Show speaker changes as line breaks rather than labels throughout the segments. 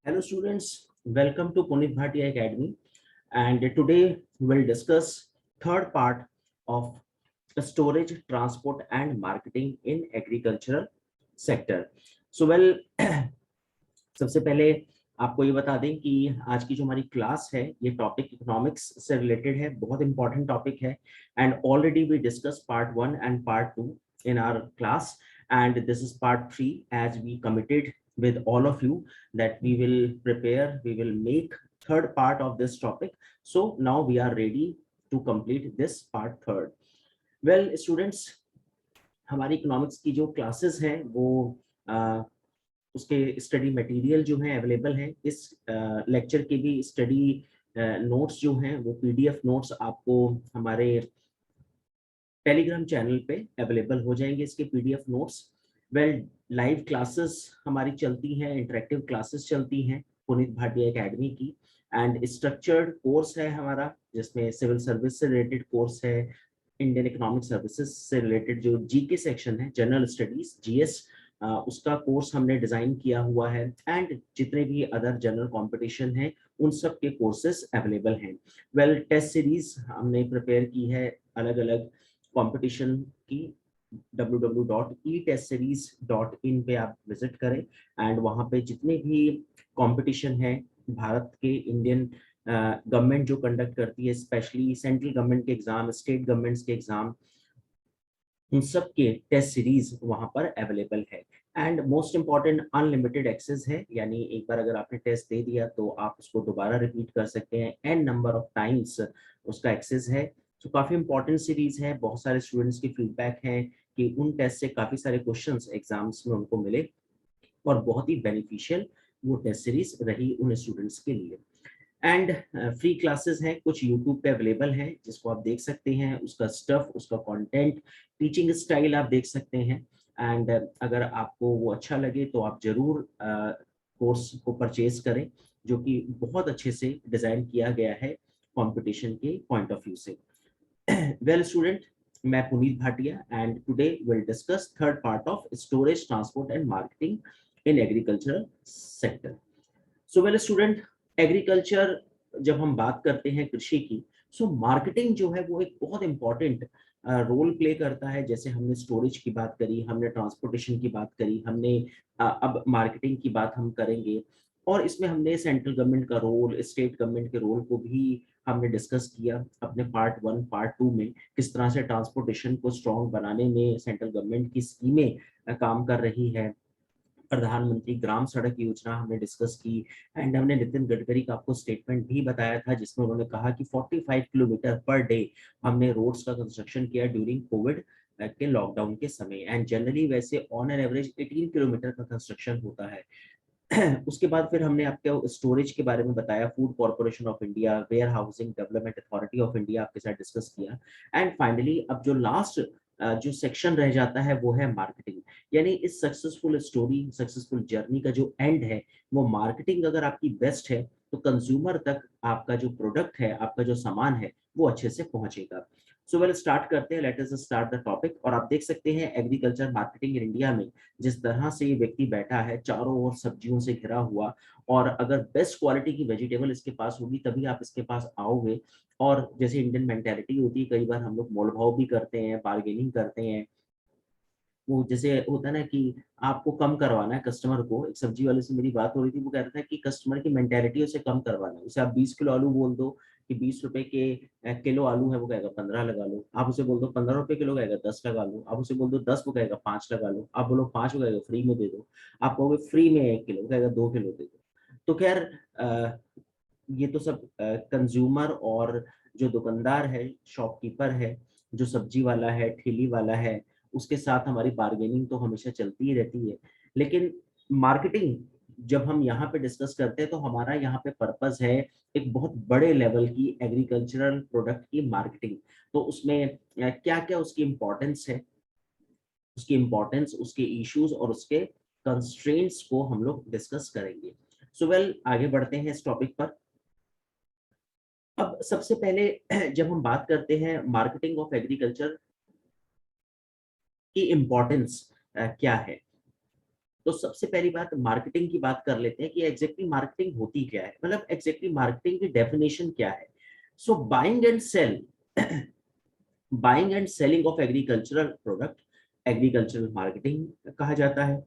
Hello students, welcome to Punit Bhatia Academy, and today we'll discuss third part of storage, transport and marketing in agricultural sector. So सबसे पहले आपको ये बता दें कि आज की जो हमारी क्लास है ये टॉपिक इकोनॉमिक्स से रिलेटेड है, बहुत इंपॉर्टेंट टॉपिक है and already we discuss part 1 and part 2 in our class, and this is part 3 as we committed with all of you that we will make third part of this topic. So now we are ready to complete this part third. Well students, हमारी economics की जो classes हैं वो उसके study material जो है available है। इस लेक्चर के भी स्टडी नोट्स जो हैं वो पीडीएफ नोट्स आपको हमारे टेलीग्राम चैनल पे अवेलेबल हो जाएंगे, इसके PDF notes. Well, live classes हमारी चलती हैं, इंटरेक्टिव क्लासेस चलती हैं पुनीत भाटिया एकेडमी की, एंड स्ट्रक्चर्ड कोर्स है हमारा जिसमें सिविल सर्विस से रिलेटेड कोर्स है, इंडियन इकोनॉमिक सर्विसेज से रिलेटेड जो जीके सेक्शन है, जनरल स्टडीज जीएस, उसका कोर्स हमने डिजाइन किया हुआ है, एंड जितने भी अदर जनरल कंपटीशन हैं उन सब के कोर्सेज अवेलेबल हैं। वेल, टेस्ट सीरीज हमने प्रिपेयर की है अलग अलग कंपटीशन की। www.etestseries.in पे आप विजिट करें एंड वहाँ पे जितने भी कंपटीशन है भारत के, इंडियन गवर्नमेंट जो कंडक्ट करती है, स्पेशली सेंट्रल गवर्नमेंट के एग्जाम, स्टेट गवर्नमेंट्स के एग्जाम, उन सब के टेस्ट सीरीज वहां पर अवेलेबल है। And most important, unlimited access है, यानी एक बार अगर आपने टेस्ट दे दिया तो आप उसको दोबारा रिपीट कर सकते हैं, एन नंबर ऑफ टाइम्स उसका एक्सेस है। तो काफी इंपॉर्टेंट सीरीज है, बहुत सारे स्टूडेंट्स की फीडबैक है कि उन टेस्ट से काफी सारे क्वेश्चंस एग्जाम्स में उनको मिले और बहुत ही बेनिफिशियल वो टेस्ट सीरीज रही उन स्टूडेंट्स के लिए। एंड फ्री क्लासेस हैं, कुछ यूट्यूब पे अवेलेबल हैं जिसको आप देख सकते हैं, उसका स्टफ, उसका कंटेंट, टीचिंग स्टाइल आप देख सकते हैं। एंड अगर आपको वो अच्छा लगे तो आप जरूर कोर्स को परचेज करें, जो कि बहुत अच्छे से डिजाइन किया गया है कंपटीशन के पॉइंट ऑफ व्यू से। वेल स्टूडेंट, मैं Puneet Bhatia and today will discuss third part of storage, transport and marketing in agricultural sector. So well student, agriculture जब हम बात करते हैं कृषि की, सो मार्केटिंग जो है वो एक बहुत इंपॉर्टेंट रोल प्ले करता है। जैसे हमने स्टोरेज की बात करी, हमने ट्रांसपोर्टेशन की बात करी, हमने अब मार्केटिंग की बात हम करेंगे, और इसमें हमने सेंट्रल गवर्नमेंट का रोल, स्टेट गवर्नमेंट के रोल को भी हमने डिस्कस किया अपने पार्ट 1 पार्ट 2 में। किस तरह से ट्रांसपोर्टेशन को स्ट्रॉन्ग बनाने में सेंट्रल गवर्नमेंट की स्कीमें काम कर रही है, प्रधानमंत्री ग्राम सड़क योजना हमने डिस्कस की, एंड हमने नितिन गडकरी का आपको स्टेटमेंट भी बताया था जिसमें उन्होंने कहा कि 45 किलोमीटर पर डे हमने रोड्स का कंस्ट्रक्शन किया ड्यूरिंग कोविड के लॉकडाउन के समय, एंड जनरली वैसे ऑन एन एवरेज 18 किलोमीटर का कंस्ट्रक्शन होता है। उसके बाद फिर हमने आपके स्टोरेज के बारे में बताया, food corporation of India, warehousing development authority of India आपके साथ डिस्कस किया। एंड फाइनली अब जो लास्ट जो सेक्शन रह जाता है वो है मार्केटिंग, यानी इस सक्सेसफुल स्टोरी, सक्सेसफुल जर्नी का जो एंड है वो मार्केटिंग अगर आपकी बेस्ट है तो कंज्यूमर तक आपका जो प्रोडक्ट है, आपका जो सामान है वो अच्छे से पहुंचेगा। सो वेल, स्टार्ट करते हैं, let us start the topic. और आप देख सकते हैं एग्रीकल्चर मार्केटिंग इन इंडिया में जिस तरह से ये व्यक्ति बैठा है, चारों ओर सब्जियों से घिरा हुआ, और अगर बेस्ट क्वालिटी की वेजिटेबल इसके पास होगी तभी आप इसके पास आओगे। और जैसे इंडियन मेंटेलिटी होती है, कई बार हम लोग मोल भाव भी करते हैं, बार्गेनिंग करते हैं। वो जैसे होता है ना कि आपको कम करवाना है कस्टमर को, एक सब्जी वाले से मेरी बात हो रही थी, वो कह रहा था कि कस्टमर की मेंटेलिटी उसे कम करवाना है। उसे आप 20 किलो आलू बोल दो कि 20 रुपए के किलो आलू है, वो कहेगा 15 लगा लो। आप उसे बोल दो 15 रुपए किलो, कहेगा 10 लगा लो। आप उसे बोल दो 10, वो कहेगा 5 लगा लो। आप बोलो 5, वो कहेगा फ्री में दे दो। आप कहोगे फ्री में 1 किलो, वो कहेगा 2 किलो दे दो। तो खैर ये तो सब कंज्यूमर और जो दुकानदार है, शॉपकीपर है, जो सब्जी वाला है, ठेली वाला है, उसके साथ हमारी बार्गेनिंग तो हमेशा चलती ही रहती है। लेकिन मार्केटिंग जब हम यहाँ पे डिस्कस करते हैं तो हमारा यहाँ पे पर्पस है एक बहुत बड़े लेवल की एग्रीकल्चरल प्रोडक्ट की मार्केटिंग। तो उसमें क्या क्या उसकी इम्पोर्टेंस है, उसकी इम्पोर्टेंस, उसके इश्यूज और उसके कंस्ट्रेंट्स को हम लोग डिस्कस करेंगे। सो वेल, आगे बढ़ते हैं इस टॉपिक पर। अब सबसे पहले जब हम बात करते हैं मार्केटिंग ऑफ एग्रीकल्चर की इम्पोर्टेंस क्या है, तो सबसे पहली बात मार्केटिंग की बात कर लेते हैं कि एग्जैक्टली मार्केटिंग होती क्या है, मतलब एग्जैक्टली मार्केटिंग की डेफिनेशन क्या है। So buying and sale buying and selling of agricultural product, agricultural marketing कहा जाता है।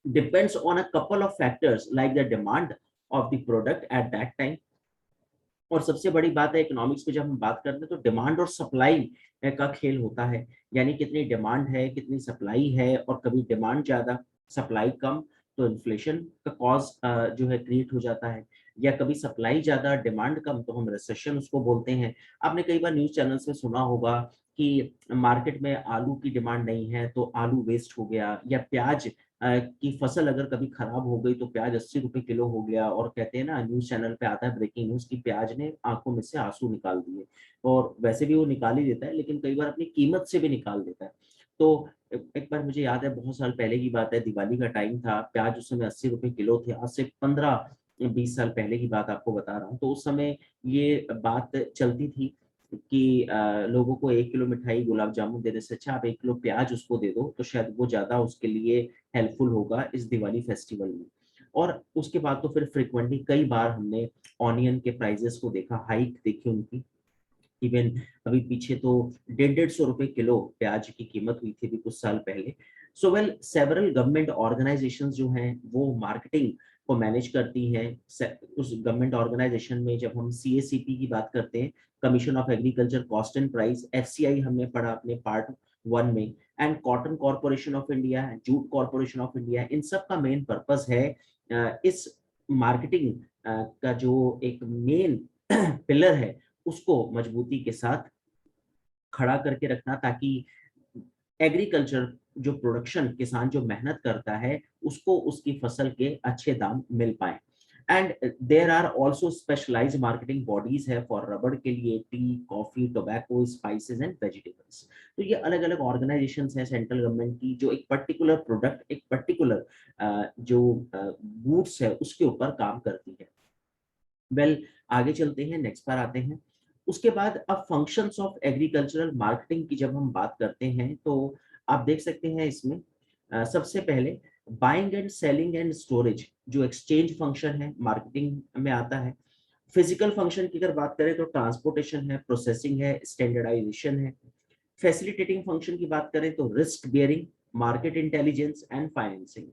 Depends on a couple of factors like the demand of the product at that time. और सबसे बड़ी बात है इकोनॉमिक्स में जब हम बात करते हैं तो डिमांड और सप्लाई का खेल होता है, यानी कितनी डिमांड है कितनी सप्लाई है, और कभी डिमांड ज्यादा सप्लाई कम तो इन्फ्लेशन का कॉज जो है क्रिएट हो जाता है, या कभी सप्लाई ज्यादा डिमांड कम तो हम रिसेशन उसको बोलते हैं। आपने कई बार न्यूज चैनल्स में सुना होगा कि मार्केट में आलू की डिमांड नहीं है तो आलू वेस्ट हो गया, या प्याज की फसल अगर कभी खराब हो गई तो प्याज 80 रुपए किलो हो गया, और कहते हैं ना न्यूज चैनल पे आता है ब्रेकिंग न्यूज की प्याज ने आंखों में से आंसू निकाल दिए। और वैसे भी वो निकाल ही देता है, लेकिन कई बार अपनी कीमत से भी निकाल देता है। तो एक बार मुझे याद है, बहुत साल पहले की बात है, दिवाली का टाइम था, प्याज उस समय 80 रुपए किलो थे, आज से 15-20 साल पहले की बात आपको बता रहा हूँ। तो उस समय ये बात चलती थी कि लोगों को 1 किलो मिठाई गुलाब जामुन देने से अच्छा आप 1 किलो प्याज उसको दे दो, तो शायद वो ज्यादा उसके लिए हेल्पफुल होगा इस दिवाली फेस्टिवल में। और उसके बाद तो फिर फ्रिक्वेंटली कई बार हमने ऑनियन के प्राइजेस को देखा, हाइक देखी उनकी। इवन अभी पीछे तो 150-150 रुपए किलो प्याज की कीमत हुई थी अभी कुछ साल पहले। So well several government organisations जो हैं वो मार्केटिंग को मैनेज करती हैं। उस गवर्नमेंट ऑर्गेनाइजेशन में जब हम सीएसीपी की बात करते हैं, commission of agriculture cost and price, FCI हमने पढ़ा अपने पार्ट 1 में, and cotton corporation of India, jute corporation of India, इन सब का मेन पर्पस है इस मार्केटिंग का जो एक मेन पिलर है उसको मजबूती के साथ खड़ा करके रखना, ताकि एग्रीकल्चर जो प्रोडक्शन किसान जो मेहनत करता है उसको उसकी फसल के अच्छे दाम मिल पाए। And there are also specialised marketing bodies है फॉर रबर के लिए, tea, coffee, tobacco, spices and vegetables. तो ये अलग अलग ऑर्गेनाइजेशंस हैं सेंट्रल गवर्नमेंट की, जो एक पर्टिकुलर प्रोडक्ट, एक पर्टिकुलर जो गुड्स है उसके ऊपर काम करती है। वेल आगे चलते हैं, नेक्स्ट पर आते हैं। उसके बाद अब फंक्शंस ऑफ एग्रीकल्चरल मार्केटिंग की जब हम बात करते हैं तो आप देख सकते हैं इसमें सबसे पहले buying and selling and storage जो एक्सचेंज फंक्शन है मार्केटिंग में आता है। फिजिकल फंक्शन की अगर बात करें तो ट्रांसपोर्टेशन है, प्रोसेसिंग है, स्टैंडर्डाइजेशन है। फैसिलिटेटिंग फंक्शन की बात करें तो risk bearing, market intelligence and financing.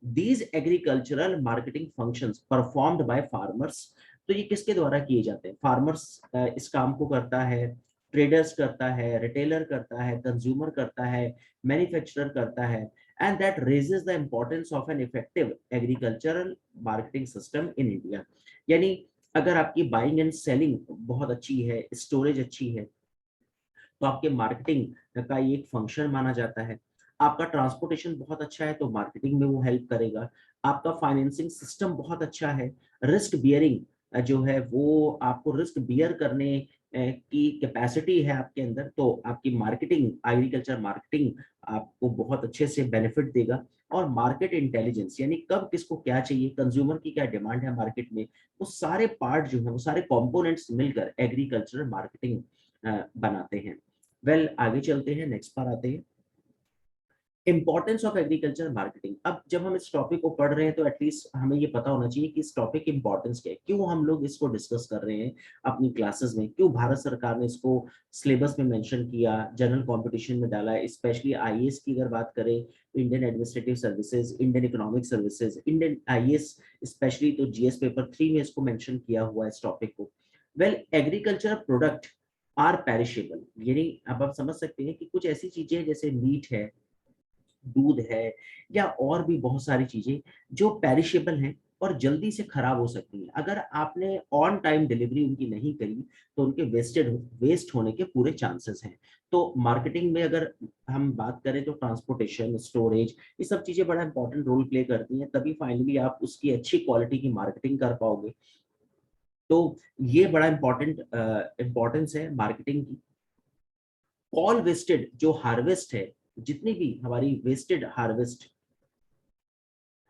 These agricultural marketing functions performed by farmers. तो ये किसके द्वारा किए जाते हैं? फार्मर्स इस काम को करता है, ट्रेडर्स करता है, रिटेलर करता है, कंज्यूमर करता है, मैन्युफैक्चरर करता है। And that raises the importance of an effective agricultural marketing system in India. यानी अगर आपकी बाइंग एंड सेलिंग बहुत अच्छी है, स्टोरेज अच्छी है, तो आपके मार्केटिंग का ये एक फंक्शन माना जाता है। आपका ट्रांसपोर्टेशन बहुत अच्छा है तो मार्केटिंग में वो हेल्प करेगा। आपका फाइनेंसिंग सिस्टम बहुत अच्छा है, रिस्क बियरिंग जो है वो आपको रिस्क बियर करने की कैपेसिटी है आपके अंदर, तो आपकी मार्केटिंग, एग्रीकल्चर मार्केटिंग आपको बहुत अच्छे से बेनिफिट देगा। और मार्केट इंटेलिजेंस यानी कब किसको क्या चाहिए, कंज्यूमर की क्या डिमांड है मार्केट में, वो सारे पार्ट जो है, वो सारे कंपोनेंट्स मिलकर एग्रीकल्चरल मार्केटिंग बनाते हैं। वेल आगे चलते हैं, नेक्स्ट पर आते हैं, इंपॉर्टेंस ऑफ एग्रीकल्चर मार्केटिंग। अब जब हम इस टॉपिक को पढ़ रहे हैं तो एटलीस्ट हमें ये पता होना चाहिए कि इस टॉपिक की इंपॉर्टेंस क्या है, क्यों हम लोग इसको डिस्कस कर रहे हैं अपनी क्लासेस में, क्यों भारत सरकार ने इसको सिलेबस में मेंशन किया, जनरल कंपटीशन में डाला है। स्पेशली आईएएस की अगर बात करें तो Indian administrative services, Indian economic services, Indian IAS specially तो जीएस पेपर 3 में इसको मेंशन किया हुआ है इस टॉपिक को। Well agriculture product are perishable, यानी अब आप समझ सकते हैं कि कुछ ऐसी चीजें जैसे मीट है, दूध है, या और भी बहुत सारी चीजें जो पेरिशेबल हैं और जल्दी से खराब हो सकती हैं। अगर आपने ऑन टाइम डिलीवरी उनकी नहीं करी तो उनके वेस्ट होने के पूरे चांसेस हैं। तो मार्केटिंग में अगर हम बात करें तो ट्रांसपोर्टेशन, स्टोरेज, ये सब चीजें बड़ा इंपॉर्टेंट रोल प्ले करती हैं, तभी फाइनली आप उसकी अच्छी क्वालिटी की मार्केटिंग कर पाओगे। तो ये बड़ा इंपॉर्टेंस है मार्केटिंग की। ऑल वेस्टेड जो हार्वेस्ट है, जितनी भी हमारी वेस्टेड हार्वेस्ट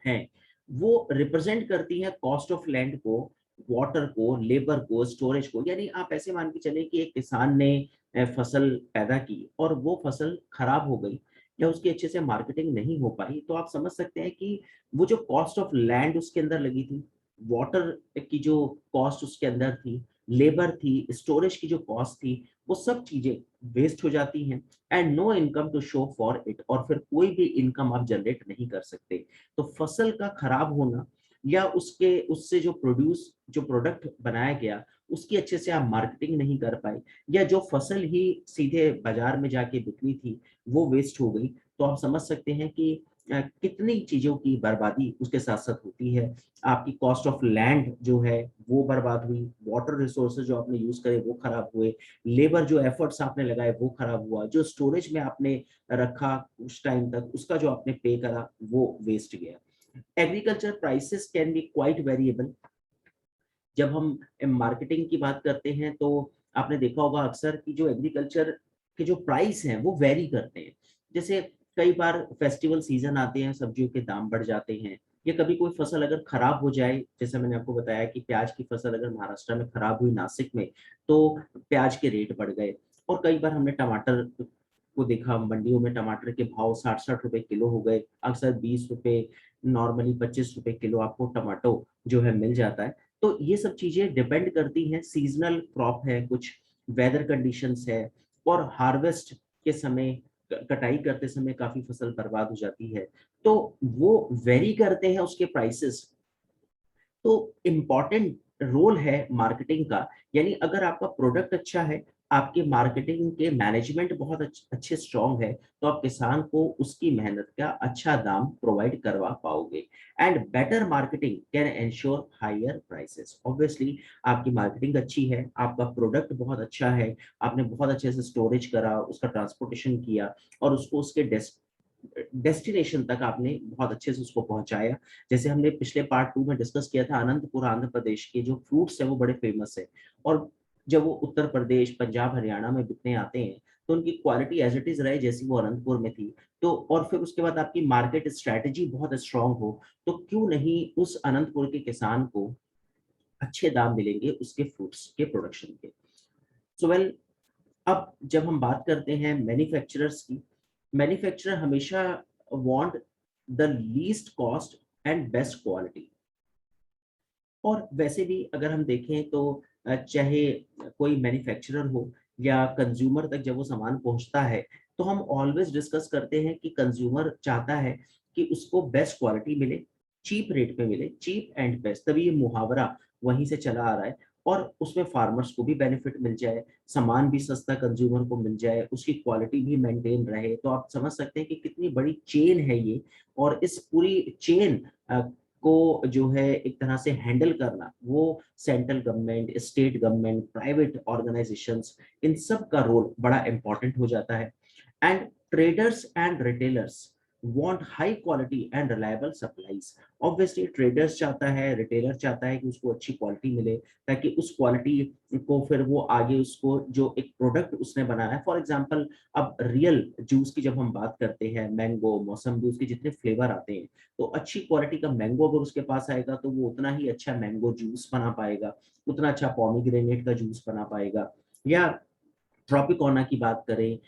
हैं, वो रिप्रेजेंट करती है कॉस्ट ऑफ लैंड को, वाटर को, लेबर को, स्टोरेज को। यानी आप ऐसे मान के चले कि एक किसान ने फसल पैदा की और वो फसल खराब हो गई, या उसकी अच्छे से मार्केटिंग नहीं हो पाई, तो आप समझ सकते हैं कि वो जो कॉस्ट ऑफ लैंड उसके अंदर लगी थी, वाटर की जो कॉस्ट उसके अंदर थी, लेबर थी, स्टोरेज की जो कॉस्ट थी, वो सब चीजें वेस्ट हो जाती हैं and no income to show for it, और फिर कोई भी इनकम आप जनरेट नहीं कर सकते। तो फसल का खराब होना या उसके उससे जो प्रोडक्ट बनाया गया उसकी अच्छे से आप मार्केटिंग नहीं कर पाए, या जो फसल ही सीधे बाजार में जाके बिकनी थी वो वेस्ट हो गई, तो आप समझ सकते हैं कि कितनी चीजों की बर्बादी उसके साथ साथ होती है। आपकी कॉस्ट ऑफ लैंड जो है वो बर्बाद हुई, वाटर रिसोर्सेज जो आपने यूज करे वो खराब हुए, लेबर जो एफर्ट्स आपने लगाए वो खराब हुआ, जो स्टोरेज में आपने रखा उस टाइम तक उसका जो आपने पे करा वो वेस्ट गया। Agriculture prices can be quite variable. जब हम मार्केटिंग की बात करते हैं तो आपने देखा होगा अक्सर कि जो एग्रीकल्चर के जो प्राइस हैं वो वेरी करते हैं। जैसे कई बार फेस्टिवल सीजन आते हैं, सब्जियों के दाम बढ़ जाते हैं, या कभी कोई फसल अगर खराब हो जाए, जैसे मैंने आपको बताया कि प्याज की फसल अगर महाराष्ट्र में खराब हुई नासिक में, तो प्याज के रेट बढ़ गए। और कई बार हमने टमाटर को देखा, मंडियों में टमाटर के भाव 60-60 रुपए किलो हो गए, अक्सर 20 रुपए, नॉर्मली 25 रुपए किलो आपको टमाटो जो है मिल जाता है। तो ये सब चीजें डिपेंड करती हैं, सीजनल क्रॉप है कुछ, वेदर कंडीशंस है, और हार्वेस्ट के समय कटाई करते समय काफी फसल बर्बाद हो जाती है, तो वो वेरी करते हैं उसके प्राइसेस। तो इम्पॉर्टेंट रोल है मार्केटिंग का, यानी अगर आपका प्रोडक्ट अच्छा है, आपके मार्केटिंग के मैनेजमेंट बहुत अच्छे स्ट्रांग है, तो आप किसान को उसकी मेहनत का अच्छा दाम प्रोवाइड करवा पाओगे। And better marketing can ensure higher prices. Obviously आपकी मार्केटिंग अच्छी है, आपका प्रोडक्ट बहुत अच्छा है, आपने बहुत अच्छे से स्टोरेज करा, उसका ट्रांसपोर्टेशन किया, और उसको उसके डेस्टिनेशन तक आपने बहुत अच्छे से उसको पहुंचाया। जैसे हमने पिछले पार्ट 2 में डिस्कस किया था, अनंतपुर आंध्र प्रदेश के जो फ्रूट्स है वो बड़े फेमस है, और जब वो उत्तर प्रदेश, पंजाब, हरियाणा में बिकने आते हैं, तो उनकी क्वालिटी एज इट इज रहे जैसी वो अनंतपुर में थी। तो और फिर उसके बाद आपकी मार्केट स्ट्रेटेजी बहुत स्ट्रांग हो, तो क्यों नहीं उस अनंतपुर के किसान को अच्छे दाम मिलेंगे उसके फ्रूट्स के प्रोडक्शन के। सो वेल, अब जब हम बात करते हैं मैन्युफैक्चरर्स की, मैन्युफैक्चरर हमेशा want the least cost and best quality. और वैसे भी अगर हम देखें तो चाहे कोई मैन्युफैक्चरर हो या कंज्यूमर तक जब वो सामान पहुंचता है, तो हम ऑलवेज डिस्कस करते हैं कि कंज्यूमर चाहता है कि उसको बेस्ट क्वालिटी मिले, चीप रेट पे मिले, चीप एंड बेस्ट, तभी ये मुहावरा वहीं से चला आ रहा है। और उसमें फार्मर्स को भी बेनिफिट मिल जाए, सामान भी सस्ता कंज्यूमर को मिल जाए, उसकी क्वालिटी भी मेंटेन रहे, तो आप समझ सकते हैं कि कितनी बड़ी चेन है ये। और इस पूरी चेन को जो है एक तरह से हैंडल करना, वो central government, state government, private organisations, इन सब का रोल बड़ा इंपॉर्टेंट हो जाता है। And traders and retailers want high quality and reliable supplies. Obviously traders चाहता है, retailer चाहता है कि उसको अच्छी क्वालिटी मिले, ताकि उस क्वालिटी को फिर वो आगे उसको जो एक प्रोडक्ट उसने बनाया है, फॉर एग्जांपल अब रियल जूस की जब हम बात करते हैं, मैंगो, मौसम्बी, उसके जितने फ्लेवर आते हैं, तो अच्छी क्वालिटी का मैंगो अगर उसके पास आएगा तो वो उतना ही अच्छा मैंगो जूस बना पाएगा, उतना अच्छा पॉमीग्रेनेट का जूस बना पाएगा। या ट्रॉपिकोना की बात करें,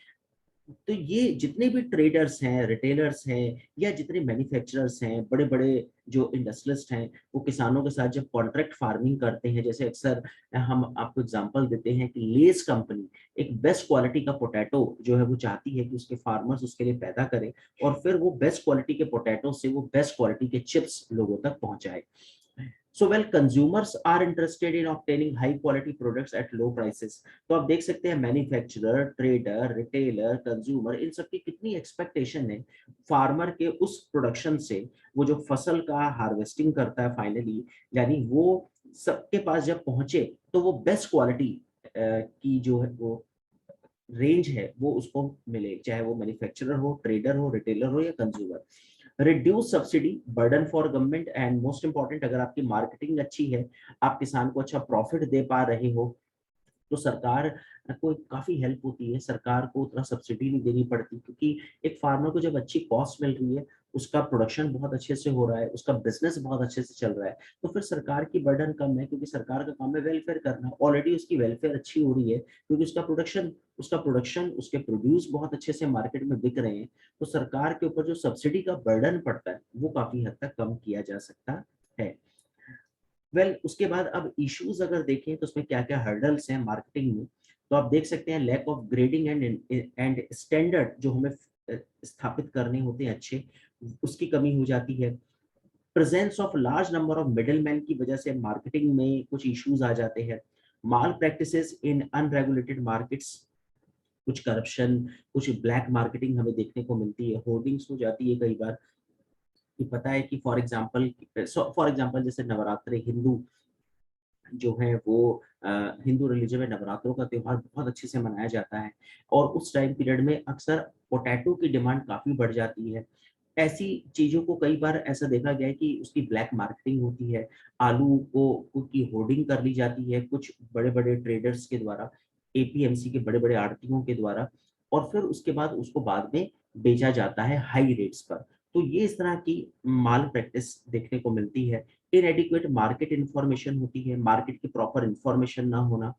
तो ये जितने भी ट्रेडर्स हैं, रिटेलर्स हैं, या जितने मैन्युफैक्चरर्स हैं, बड़े बड़े जो इंडस्ट्रियलिस्ट हैं, वो किसानों के साथ जब कॉन्ट्रैक्ट फार्मिंग करते हैं, जैसे अक्सर हम आपको एग्जांपल देते हैं कि लेस कंपनी एक बेस्ट क्वालिटी का पोटैटो जो है वो चाहती है कि उसके फार्मर्स उसके लिए पैदा करें, और फिर वो बेस्ट क्वालिटी के पोटैटो से वो बेस्ट क्वालिटी के चिप्स लोगों तक पहुंचाए। So well, consumers are interested in obtaining high quality products at low prices. तो आप देख सकते हैं मैन्युफैक्चरर, ट्रेडर, रिटेलर, कंज्यूमर, इन सबकी कितनी एक्सपेक्टेशन है फार्मर के उस प्रोडक्शन से, वो जो फसल का हार्वेस्टिंग करता है फाइनली, यानी वो सबके पास जब पहुंचे तो वो बेस्ट क्वालिटी की जो है वो रेंज है वो उसको मिले, चाहे वो मैन्युफैक्चरर हो, ट्रेडर हो, रिटेलर हो, या consumer. Reduce subsidy burden for government, and most important, अगर आपकी मार्केटिंग अच्छी है, आप किसान को अच्छा प्रॉफिट दे पा रहे हो, तो सरकार को काफी हेल्प होती है, सरकार को उतना सब्सिडी नहीं देनी पड़ती, क्योंकि एक फार्मर को जब अच्छी कॉस्ट मिल रही है उसका प्रोडक्शन बहुत अच्छे से हो रहा है, उसका बिजनेस बहुत अच्छे से चल रहा है, तो फिर सरकार की बर्डन कम है, क्योंकि सरकार का काम है वेलफेयर करना। ऑलरेडी उसकी वेलफेयर अच्छी हो रही है, क्योंकि उसका प्रोडक्शन उसके प्रोड्यूस बहुत अच्छे से मार्केट में बिक रहे हैं। तो सरकार के ऊपर जो सब्सिडी का बर्डन पड़ता है वो काफी हद तक कम किया जा सकता है। उसके बाद अब इश्यूज अगर देखें तो उसमें क्या क्या हर्डल्स हैं मार्केटिंग में, तो आप देख सकते हैं lack of grading and standard जो हमें स्थापित करने होते हैं अच्छे, उसकी कमी हो जाती है। Presence of large number of middleman की वजह से मार्केटिंग में कुछ इश्यूज आ जाते हैं। माल प्रैक्टिसेस इन अनरेगुलेटेड मार्केट्स, कुछ करप्शन, कुछ ब्लैक मार्केटिंग हमें देखने को मिलती है। होर्डिंग्स हो जाती है कई बार कि पता है कि फॉर एग्जांपल जैसे नवरात्रे, हिंदू जो है वो हिंदू रिलीजन में नवरात्रों का त्योहार बहुत अच्छे से मनाया जाता है, और उस टाइम पीरियड में अक्सर पोटैटो की डिमांड काफी बढ़ जाती है। ऐसी चीजों को कई बार ऐसा देखा गया है कि उसकी ब्लैक मार्केटिंग होती है, आलू को की होर्डिंग कर ली जाती है कुछ बड़े बड़े ट्रेडर्स के द्वारा, एपीएमसी के बड़े बड़े आड़तियों के द्वारा, और फिर उसके बाद उसको बाद में बेचा जाता है हाई रेट्स पर। तो ये इस तरह की माल प्रैक्टिस देखने को मिलती है। इनएडिक्वेट मार्केट इंफॉर्मेशन होती है, मार्केट की प्रॉपर इंफॉर्मेशन ना होना।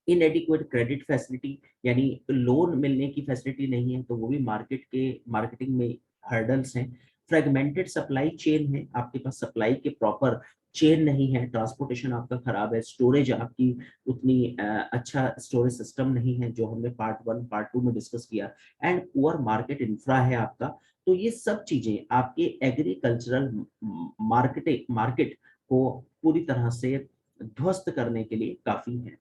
इनएडिक्वेट क्रेडिट फैसिलिटी, यानी लोन मिलने की फैसिलिटी नहीं है, तो वो भी मार्केटिंग में हर्डल्स हैं। फ्रेगमेंटेड सप्लाई चेन है, आपके पास सप्लाई के प्रॉपर चेन नहीं है, ट्रांसपोर्टेशन आपका खराब है, स्टोरेज आपकी उतनी अच्छा स्टोरेज सिस्टम नहीं है, जो हमने पार्ट 1 पार्ट 2 में डिस्कस किया। एंड पुअर मार्केट इंफ्रा है आपका। तो ये सब चीजें आपके एग्रीकल्चरल मार्केट को पूरी तरह से ध्वस्त करने के लिए काफी है।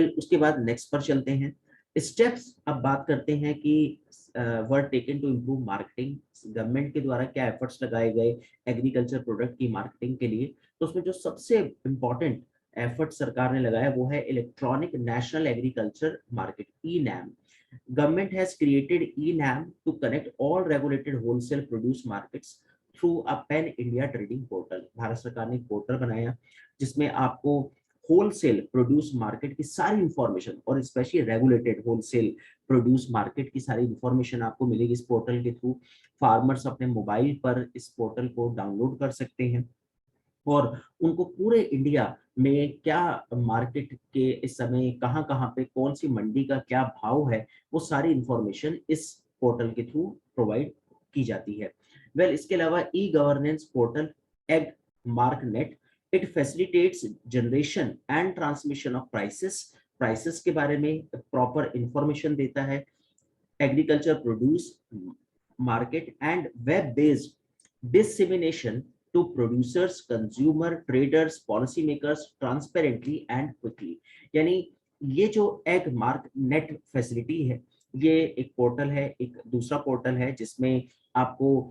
उसके बाद नेक्स्ट पर चलते हैं। स्टेप्स अब बात करते हैं कि were taken to improve marketing, government के द्वारा क्या एफर्ट्स लगाए गए एग्रीकल्चर प्रोडक्ट की मार्केटिंग के लिए। तो उसमें जो सबसे इम्पोर्टेंट एफर्ट सरकार ने लगाया वो है electronic national agriculture market, e NAM. Government has created eNAM to connect all regulated wholesale produce markets through a pan India trading portal। Bharat सरकार ने एक पोर्टल बनाया जिसमें आपको होलसेल प्रोड्यूस मार्केट की सारी इंफॉर्मेशन, और specially regulated wholesale produce market की सारी इंफॉर्मेशन आपको मिलेगी इस पोर्टल के थ्रू। फार्मर्स अपने मोबाइल पर इस पोर्टल को डाउनलोड कर सकते हैं, और उनको पूरे इंडिया में क्या मार्केट के इस समय कहाँ कहाँ पे कौन सी मंडी का क्या भाव है, वो सारी इंफॉर्मेशन इस पोर्टल के थ्रू प्रोवाइड की जाती है। इसके अलावा e governance portal egg mark net, it facilitates generation and transmission of prices के बारे में प्रॉपर इंफॉर्मेशन देता है। Agriculture produce market and web based dissemination to producers, consumer, traders, policy makers transparently and quickly। यानी ये जो egg mark net facility है, ये एक पोर्टल है, एक दूसरा पोर्टल है जिसमें आपको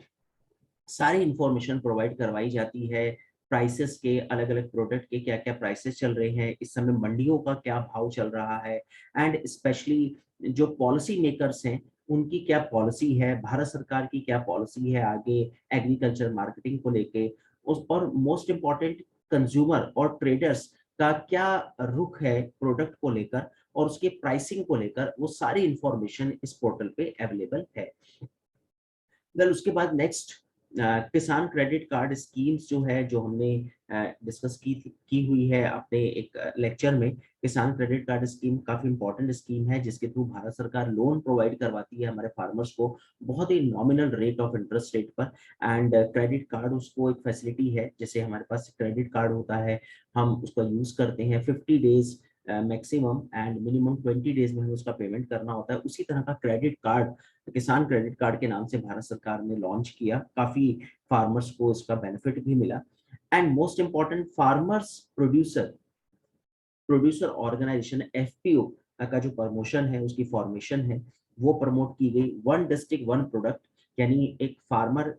सारी इंफॉर्मेशन प्रोवाइड करवाई जाती है। प्राइसेस के, अलग अलग प्रोडक्ट के क्या क्या प्राइसेस चल रहे हैं इस समय, मंडियों का क्या भाव चल रहा है, एंड स्पेशली जो पॉलिसी मेकर्स हैं उनकी क्या पॉलिसी है, भारत सरकार की क्या पॉलिसी है आगे एग्रीकल्चर मार्केटिंग को लेके, और मोस्ट इम्पॉर्टेंट कंज्यूमर और ट्रेडर्स का क्या रुख है प्रोडक्ट को लेकर और उसके प्राइसिंग को लेकर, वो सारी इंफॉर्मेशन इस पोर्टल पे अवेलेबल है। उसके बाद नेक्स्ट किसान क्रेडिट कार्ड स्कीम्स जो है, जो हमने डिस्कस की हुई है अपने एक लेक्चर में। किसान क्रेडिट कार्ड स्कीम काफी इंपॉर्टेंट स्कीम है जिसके थ्रू भारत सरकार लोन प्रोवाइड करवाती है हमारे फार्मर्स को बहुत ही nominal rate of interest rate पर। एंड क्रेडिट कार्ड उसको एक फैसिलिटी है, जैसे हमारे पास क्रेडिट कार्ड होता है, हम उसका यूज करते हैं 50 days maximum and minimum 20 days में हमें उसका पेमेंट करना होता है। उसी तरह का क्रेडिट कार्ड किसान क्रेडिट कार्ड के नाम से भारत सरकार ने लॉन्च किया, काफी फार्मर्स को इसका बेनिफिट भी मिला। And most important farmers producer organisation FPO का जो प्रमोशन है, उसकी फॉर्मेशन है, वो प्रमोट की गई। वन डिस्ट्रिक्ट वन प्रोडक्ट, यानी एक फार्मर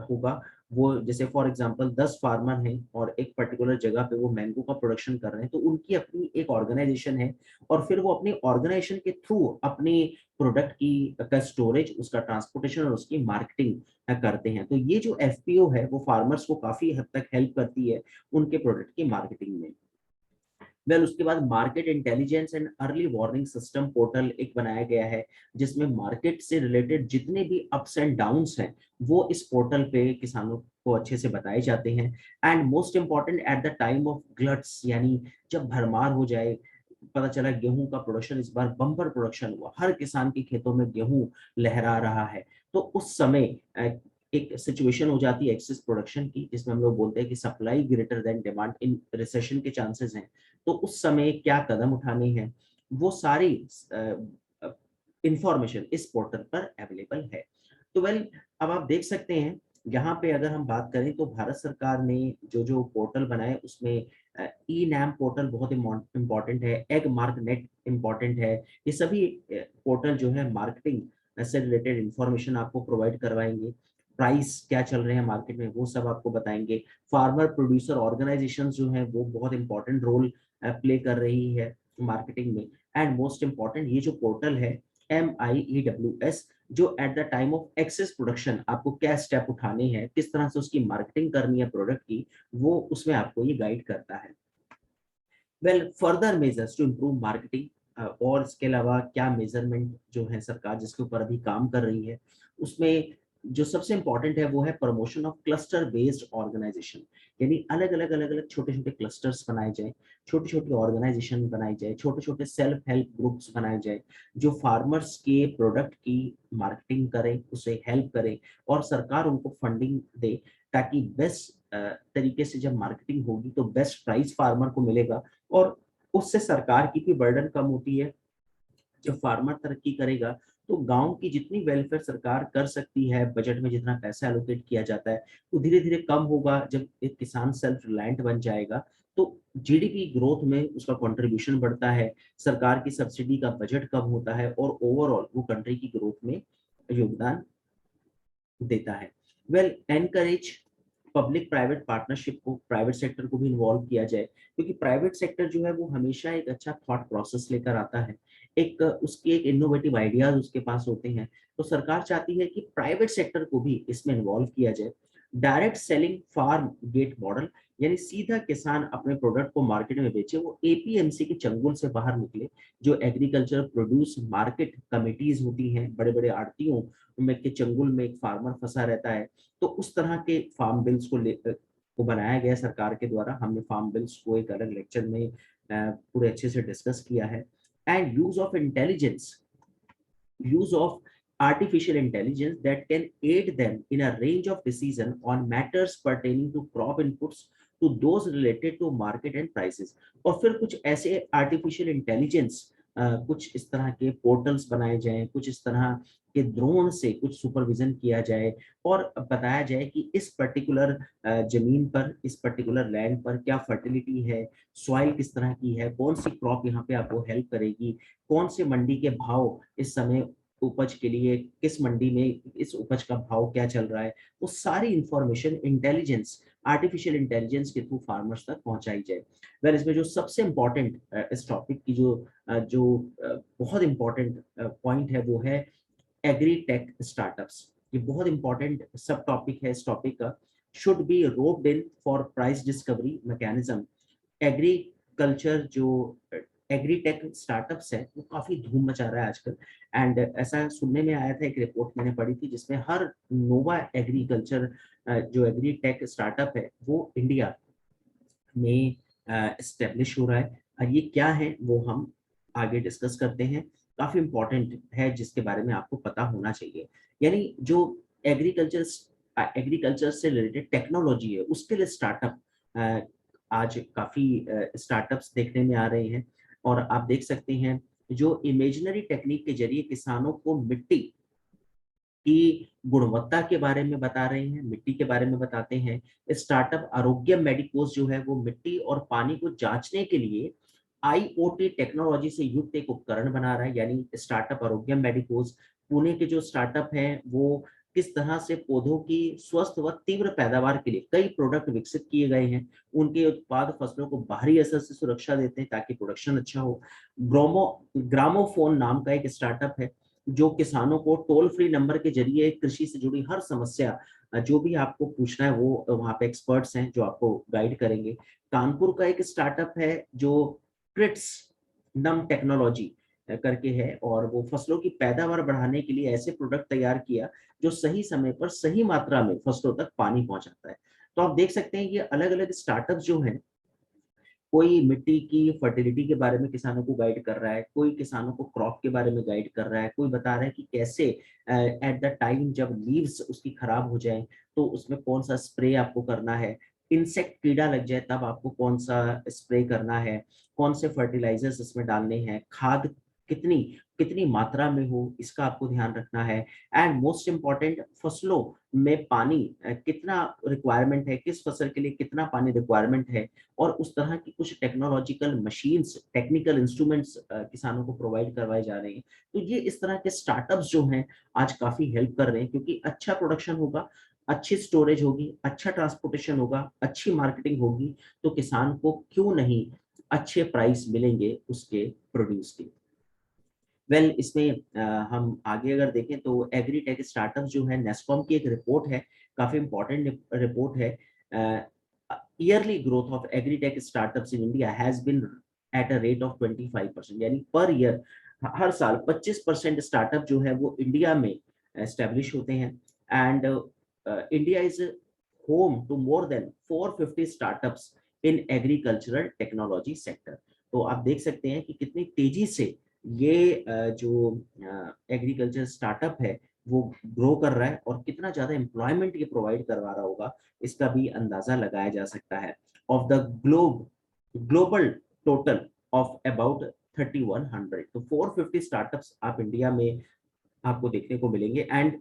होगा, वो जैसे फॉर एग्जांपल 10 फार्मर हैं और एक पर्टिकुलर जगह पे वो मैंगो का प्रोडक्शन कर रहे हैं, तो उनकी अपनी एक ऑर्गेनाइजेशन है, और फिर वो अपनी ऑर्गेनाइजेशन के थ्रू अपनी प्रोडक्ट की का स्टोरेज, उसका ट्रांसपोर्टेशन और उसकी मार्केटिंग करते हैं। तो ये जो एफपीओ है वो फार्मर्स को काफी हद तक हेल्प करती है उनके प्रोडक्ट की मार्केटिंग में। वेल उसके बाद market intelligence and early warning system portal एक बनाया गया है, जिसमें मार्केट से रिलेटेड जितने भी अप्स एंड डाउन्स हैं वो इस पोर्टल पे किसानों को अच्छे से बताए जाते हैं। And most important at the time of gluts, यानी जब भरमार हो जाए, पता चला गेहूं का प्रोडक्शन इस बार बम्पर प्रोडक्शन हुआ, हर किसान के खेतों में गेहूं लहरा रहा है, तो उस समय एक सिचुएशन हो जाती है एक्सेस प्रोडक्शन की, जिसमें हम लोग बोलते हैं कि सप्लाई ग्रेटर देन डिमांड, इन रिसेशन के चांसेस हैं, तो उस समय क्या कदम उठाने हैं, वो सारी इंफॉर्मेशन इस पोर्टल पर अवेलेबल है। तो वेल अब आप देख सकते हैं यहाँ पे अगर हम बात करें तो भारत सरकार ने जो जो पोर्टल बनाए उसमें ई नैम पोर्टल बहुत इम्पोर्टेंट है, एग मार्क नेट इम्पोर्टेंट है, ये सभी पोर्टल जो है मार्केटिंग से रिलेटेड इंफॉर्मेशन आपको प्रोवाइड करवाएंगे, प्राइस क्या चल रहे हैं मार्केट में वो सब आपको बताएंगे। फार्मर प्रोड्यूसर ऑर्गेनाइजेशन जो है वो बहुत इंपॉर्टेंट रोल प्ले कर रही है मार्केटिंग में। एंड मोस्ट इंपॉर्टेंट ये जो पोर्टल है MIEWS, जो eight the time of excess production आपको क्या स्टेप उठाने हैं, किस तरह से उसकी मार्केटिंग करनी है प्रोडक्ट की, वो उसमें आपको ये गाइड करता है। Well further measures to improve marketing, और इसके अलावा क्या मेजरमेंट जो है सरकार जिसके ऊपर अभी काम कर रही है, उसमें जो सबसे इंपॉर्टेंट है वो है promotion of cluster based organisation, यानी अलग अलग छोटे छोटे क्लस्टर्स बनाए जाए, छोटे छोटे ऑर्गेनाइजेशन बनाई जाए, छोटे छोटे सेल्फ हेल्प ग्रुप्स बनाए जाए, जो फार्मर्स के प्रोडक्ट की मार्केटिंग करें, उसे हेल्प करें, और सरकार उनको फंडिंग दे, ताकि बेस्ट तरीके से जब मार्केटिंग होगी तो बेस्ट प्राइस फार्मर को मिलेगा, और उससे सरकार की भी बर्डन कम होती है। जब फार्मर तरक्की करेगा तो गांव की जितनी वेलफेयर सरकार कर सकती है, बजट में जितना पैसा एलोकेट किया जाता है वो धीरे धीरे कम होगा। जब एक किसान सेल्फ रिलायंट बन जाएगा तो GDP ग्रोथ में उसका कंट्रीब्यूशन बढ़ता है, सरकार की सब्सिडी का बजट कम होता है, और ओवरऑल वो कंट्री की ग्रोथ में योगदान देता है। Well encourage public private partnership को, प्राइवेट सेक्टर को भी इन्वॉल्व किया जाए, क्योंकि प्राइवेट सेक्टर जो है वो हमेशा एक अच्छा थॉट प्रोसेस लेकर आता है, एक उसकी एक इनोवेटिव आइडियाज उसके पास होते हैं, तो सरकार चाहती है कि प्राइवेट सेक्टर को भी इसमें इन्वॉल्व किया जाए। Direct selling farm gate model, यानी सीधा किसान अपने प्रोडक्ट को मार्केट में बेचे, वो APMC के चंगुल से बाहर निकले। जो एग्रीकल्चर प्रोड्यूस मार्केट कमिटीज होती हैं, बड़े बड़े आड़तियों में के चंगुल में एक फार्मर फंसा रहता है, तो उस तरह के फार्म बिल्स को बनाया गया सरकार के द्वारा। हमने फार्म बिल्स को एक अलग लेक्चर में पूरे अच्छे से डिस्कस किया है। And use of artificial intelligence that can aid them in a range of decision on matters pertaining to crop inputs to those related to market and prices। और फिर कुछ ऐसे artificial intelligence कुछ इस तरह के पोर्टल्स बनाए जाएं, कुछ इस तरह के ड्रोन से कुछ सुपरविजन किया जाए, और बताया जाए कि इस पर्टिकुलर जमीन पर, इस पर्टिकुलर लैंड पर क्या फर्टिलिटी है, सॉइल किस तरह की है, कौन सी क्रॉप यहाँ पे आपको हेल्प करेगी, कौन से मंडी के भाव इस समय उपज के लिए, किस मंडी में इस उपज का भाव क्या चल रहा है, वो सारी इंफॉर्मेशन इंटेलिजेंस, आर्टिफिशियल इंटेलिजेंस के थ्रू फार्मर्स तक पहुंचाई जाए। वेल इसमें जो सबसे इंपॉर्टेंट इस टॉपिक की बहुत इंपॉर्टेंट पॉइंट है वो है एग्री टेक स्टार्टअप्स। ये बहुत इंपॉर्टेंट सब टॉपिक है इस टॉपिक का। Should be roped in for price discovery mechanism. Agriculture जो एग्रीटेक स्टार्टअप्स है वो काफी धूम मचा रहा है आजकल। एंड ऐसा सुनने में आया था, एक रिपोर्ट मैंने पढ़ी थी जिसमें हर नोवा एग्रीकल्चर जो एग्रीटेक स्टार्टअप है वो इंडिया में एस्टेब्लिश हो रहा है। ये क्या है वो हम आगे डिस्कस करते हैं, काफी इंपॉर्टेंट है जिसके बारे में आपको पता होना चाहिए। यानी जो एग्रीकल्चर एग्रीकल्चर से रिलेटेड टेक्नोलॉजी है उसके लिए स्टार्टअप आज काफी स्टार्टअप्स देखने में आ रहे हैं। और आप देख सकते हैं जो इमेजिनरी टेक्निक के जरिए किसानों को मिट्टी की गुणवत्ता के बारे में बता रहे हैं, मिट्टी के बारे में बताते हैं। स्टार्टअप आरोग्य मेडिकोस जो है वो मिट्टी और पानी को जांचने के लिए IoT टेक्नोलॉजी से युक्त एक उपकरण बना रहा है। यानी स्टार्टअप आरोग्य मेडिकोस पुणे के जो स्टार्टअप है वो किस तरह से पौधों की स्वस्थ व तीव्र पैदावार के लिए कई प्रोडक्ट विकसित किए गए हैं। उनके उत्पाद फसलों को बाहरी असर से सुरक्षा देते हैं ताकि प्रोडक्शन अच्छा हो। ग्रामोफोन नाम का एक स्टार्टअप है जो किसानों को टोल फ्री नंबर के जरिए कृषि से जुड़ी हर समस्या जो भी आपको पूछना है वो वहाँ पे एक्सपर्ट्स हैं जो आपको गाइड करेंगे। कानपुर का एक स्टार्टअप है जो ट्रिट्स नम टेक्नोलॉजी करके है, और वो फसलों की पैदावार बढ़ाने के लिए ऐसे प्रोडक्ट तैयार किया जो सही समय पर सही मात्रा में फसलों तक पानी पहुंचाता है। तो आप देख सकते हैं ये अलग अलग स्टार्टअप जो हैं, कोई मिट्टी की फर्टिलिटी के बारे में किसानों को गाइड कर रहा है, कोई किसानों को क्रॉप के बारे में गाइड कर रहा है, कोई बता रहा है कि कैसे एट द टाइम जब लीव्स उसकी खराब हो जाए तो उसमें कौन सा स्प्रे आपको करना है, इंसेक्ट कीड़ा लग जाए तब आपको कौन सा स्प्रे करना है, कौन से फर्टिलाइजर्स इसमें डालने हैं, खाद कितनी कितनी मात्रा में हो इसका आपको ध्यान रखना है, एंड मोस्ट इम्पॉर्टेंट फसलों में पानी कितना रिक्वायरमेंट है, किस फसल के लिए कितना पानी रिक्वायरमेंट है, और उस तरह की कुछ टेक्नोलॉजिकल मशीन्स, टेक्निकल इंस्ट्रूमेंट्स किसानों को प्रोवाइड करवाए जा रहे हैं। तो ये इस तरह के स्टार्टअप्स जो हैं आज काफी हेल्प कर रहे हैं, क्योंकि अच्छा प्रोडक्शन होगा, अच्छी स्टोरेज होगी, अच्छा ट्रांसपोर्टेशन होगा, अच्छी मार्केटिंग होगी, तो किसान को क्यों नहीं अच्छे प्राइस मिलेंगे उसके प्रोड्यूस के। इसमें हम आगे अगर देखें तो एग्रीटेक स्टार्टअप जो है, नेस्कॉम की एक रिपोर्ट है, काफी इंपॉर्टेंट रिपोर्ट है। Yearly growth of agritech startups in India has been at a rate of 25%, यानी पर ईयर हर साल 25% स्टार्टअप जो है वो इंडिया में एस्टेब्लिश होते हैं, and India is home to more than 450 startups in agricultural technology sector. तो आप देख सकते हैं कि कितनी तेजी से ये जो एग्रीकल्चर स्टार्टअप है वो ग्रो कर रहा है, और कितना ज्यादा एम्प्लॉयमेंट ये प्रोवाइड करवा रहा होगा इसका भी अंदाजा लगाया जा सकता है। Of the global total of about 3100, तो 450 स्टार्टअप्स आप इंडिया में आपको देखने को मिलेंगे। एंड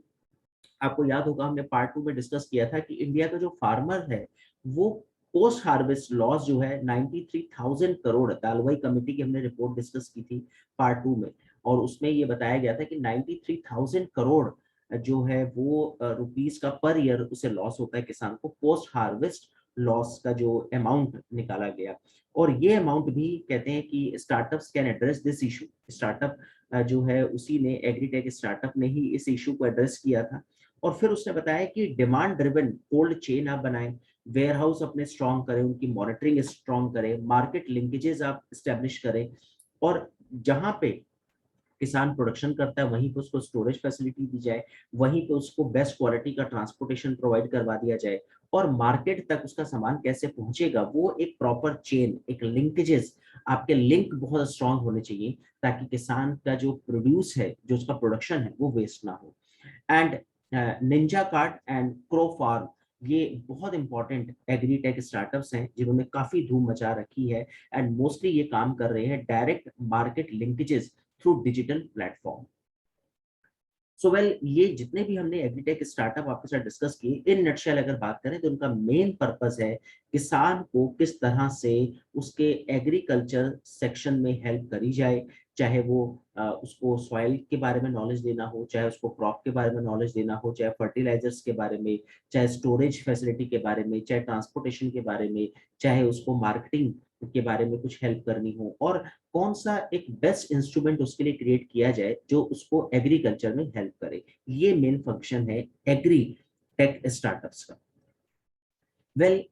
आपको याद होगा हमने पार्ट 2 में डिस्कस किया था कि इंडिया का जो फार्मर है वो पोस्ट हार्वेस्ट लॉस जो है 93,000 करोड़, दालवाई कमेटी की हमने रिपोर्ट डिस्कस की थी पार्ट 2 में, और उसमें ये बताया गया था कि 93,000 करोड़ जो है वो रुपीस का पर ईयर उसे लॉस होता है किसान को, पोस्ट हार्वेस्ट लॉस का जो अमाउंट निकाला गया। और ये अमाउंट भी कहते हैं कि startups can address this issue. Startup जो है उसी ने, एग्रीटेक स्टार्टअप ने ही इस इशू को एड्रेस किया था। और फिर उसने बताया कि डिमांड ड्रिवन कोल्ड चेन आप बनाएं, वेयर हाउस अपने स्ट्रॉन्ग करें, उनकी मॉनिटरिंग स्ट्रॉन्ग करें, मार्केट लिंकेजेस आप स्टेब्लिश करें, और जहां पे किसान प्रोडक्शन करता है वहीं पे उसको स्टोरेज फैसिलिटी दी जाए, वहीं पे उसको बेस्ट क्वालिटी का ट्रांसपोर्टेशन प्रोवाइड करवा दिया जाए, और मार्केट तक उसका सामान कैसे पहुंचेगा वो एक प्रॉपर चेन, एक लिंकेजेस, आपके लिंक बहुत स्ट्रांग होने चाहिए ताकि किसान का जो प्रोड्यूस है, जो उसका प्रोडक्शन है वो वेस्ट ना हो। And Ninjacart and Crofarm, ये बहुत इंपॉर्टेंट एग्रीटेक स्टार्टअप्स हैं जिन्होंने काफी धूम मचा रखी है, एंड मोस्टली ये काम कर रहे हैं direct market linkages through digital platform. ये जितने भी हमने एग्रीटेक स्टार्टअप आपके साथ डिस्कस किए, इन नटशेल अगर बात करें तो उनका मेन पर्पस है किसान को किस तरह से उसके एग्रीकल्चर सेक्शन में हेल्प करी जाए, चाहे वो उसको सॉइल के बारे में नॉलेज देना हो, चाहे उसको क्रॉप के बारे में नॉलेज देना हो, चाहे फर्टिलाइजर्स के बारे में, चाहे स्टोरेज फैसिलिटी के बारे में, चाहे ट्रांसपोर्टेशन के बारे में, चाहे उसको मार्केटिंग के बारे में कुछ हेल्प करनी हो, और कौन सा एक बेस्ट इंस्ट्रूमेंट उसके लिए क्रिएट किया जाए जो उसको एग्रीकल्चर में हेल्प करे। ये मेन फंक्शन है एग्री टेक स्टार्टअप्स का। वेल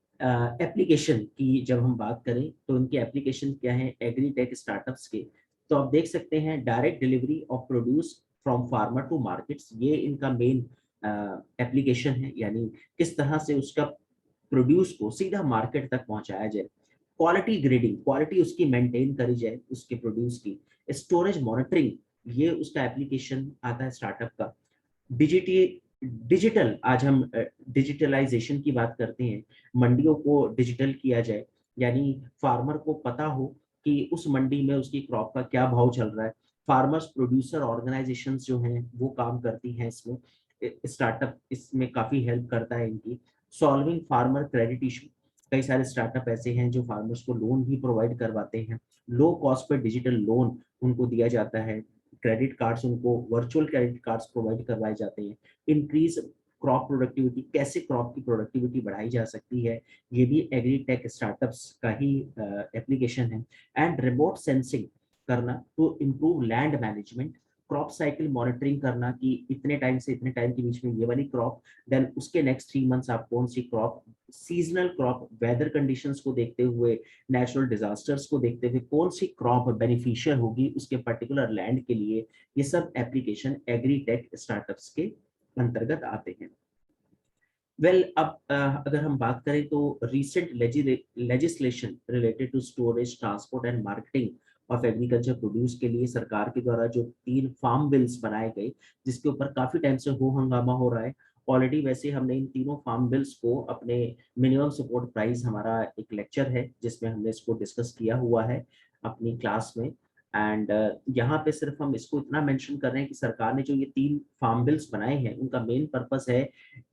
एप्लीकेशन की जब हम बात करें तो उनकी एप्लीकेशन क्या है एग्री टेक स्टार्टअप्स के, तो आप देख सकते हैं direct delivery of produce from farmer to markets, ये इनका मेन एप्लीकेशन है, यानी किस तरह से उसका प्रोड्यूस को सीधा मार्केट तक पहुंचाया जाए। क्वालिटी ग्रेडिंग, क्वालिटी उसकी मेंटेन करी जाए उसके प्रोड्यूस की। स्टोरेज मॉनिटरिंग, ये उसका एप्लीकेशन आता है स्टार्टअप का। डिजिटल, आज हम डिजिटलाइजेशन की बात करते हैं, मंडियों को डिजिटल किया जाए, यानी फार्मर को पता हो कि उस मंडी में उसकी क्रॉप का क्या भाव चल रहा है। फार्मर्स प्रोड्यूसर ऑर्गेनाइजेशंस जो हैं वो काम करती हैं इसमें, स्टार्टअप इसमें काफी हेल्प करता है इनकी। सॉल्विंग फार्मर क्रेडिट इशू, कई सारे स्टार्टअप ऐसे हैं जो फार्मर्स को लोन भी प्रोवाइड करवाते हैं, low cost per digital loan उनको दिया जाता है, क्रेडिट कार्ड्स उनको, वर्चुअल क्रेडिट कार्ड्स प्रोवाइड करवाए जाते हैं। इंक्रीज क्रॉप प्रोडक्टिविटी, कैसे क्रॉप की प्रोडक्टिविटी बढ़ाई जा सकती है, ये भी एग्री टेक स्टार्टअप्स का ही एप्लीकेशन है। एंड रिमोट सेंसिंग करना to improve land management, crop cycle monitoring करना कि इतने टाइम से इतने टाइम के बीच में ये वाली क्रॉप, देन उसके नेक्स्ट 3 मंथ्स आप कौन सी crop, seasonal crop, weather conditions को देखते हुए, नेचुरल डिजास्टर्स को देखते हुए कौन सी क्रॉप बेनिफिशियल होगी उसके पर्टिकुलर लैंड के लिए, ये सब एप्लीकेशन एग्रीटेक स्टार्टअप्स के अंतर्गत आते हैं। अब अगर हम बात करें तो recent legislation related to storage, transport and marketing of agriculture produce के लिए सरकार के द्वारा जो 3 फार्म बिल्स बनाए गए, जिसके ऊपर काफी टाइम से हो हंगामा हो रहा है। ऑलरेडी वैसे हमने इन तीनों फार्म बिल्स को अपने मिनिमम सपोर्ट प्राइस, हमारा एक लेक्चर है जिसमें हमने इसको डिस्कस किया हुआ है अपनी क्लास में। एंड यहाँ पे सिर्फ हम इसको इतना मेंशन कर रहे हैं कि सरकार ने जो ये 3 फार्म बिल्स बनाए हैं उनका मेन पर्पस है,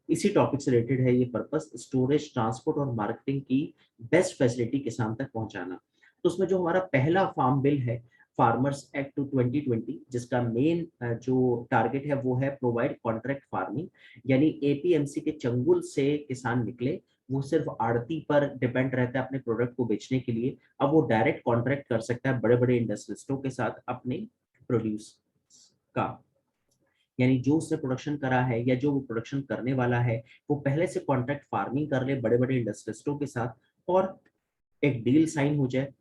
इसी टॉपिक से रिलेटेड है ये पर्पस, स्टोरेज, ट्रांसपोर्ट और मार्केटिंग की बेस्ट फैसिलिटी किसान तक पहुंचाना। तो उसमें जो हमारा पहला फार्म बिल है, फार्मर्स एक्ट 2020, जिसका मेन जो टारगेट है वो है प्रोवाइड कॉन्ट्रैक्ट फार्मिंग, यानी एपीएमसी के चंगुल से किसान निकले, वो सिर्फ आड़ती पर डिपेंड रहता है अपने प्रोडक्ट को बेचने के लिए, अब वो डायरेक्ट कॉन्ट्रैक्ट कर सकता है बड़े बड़े इंडस्ट्रियलिस्टों के साथ अपने प्रोड्यूस का, यानी जो उसने प्रोडक्शन करा है या जो वो प्रोडक्शन करने वाला है वो पहले से कॉन्ट्रैक्ट फार्मिंग कर ले बड़े बड़े इंडस्ट्रियलिस्टों के साथ, और एक डील साइन हो जाए।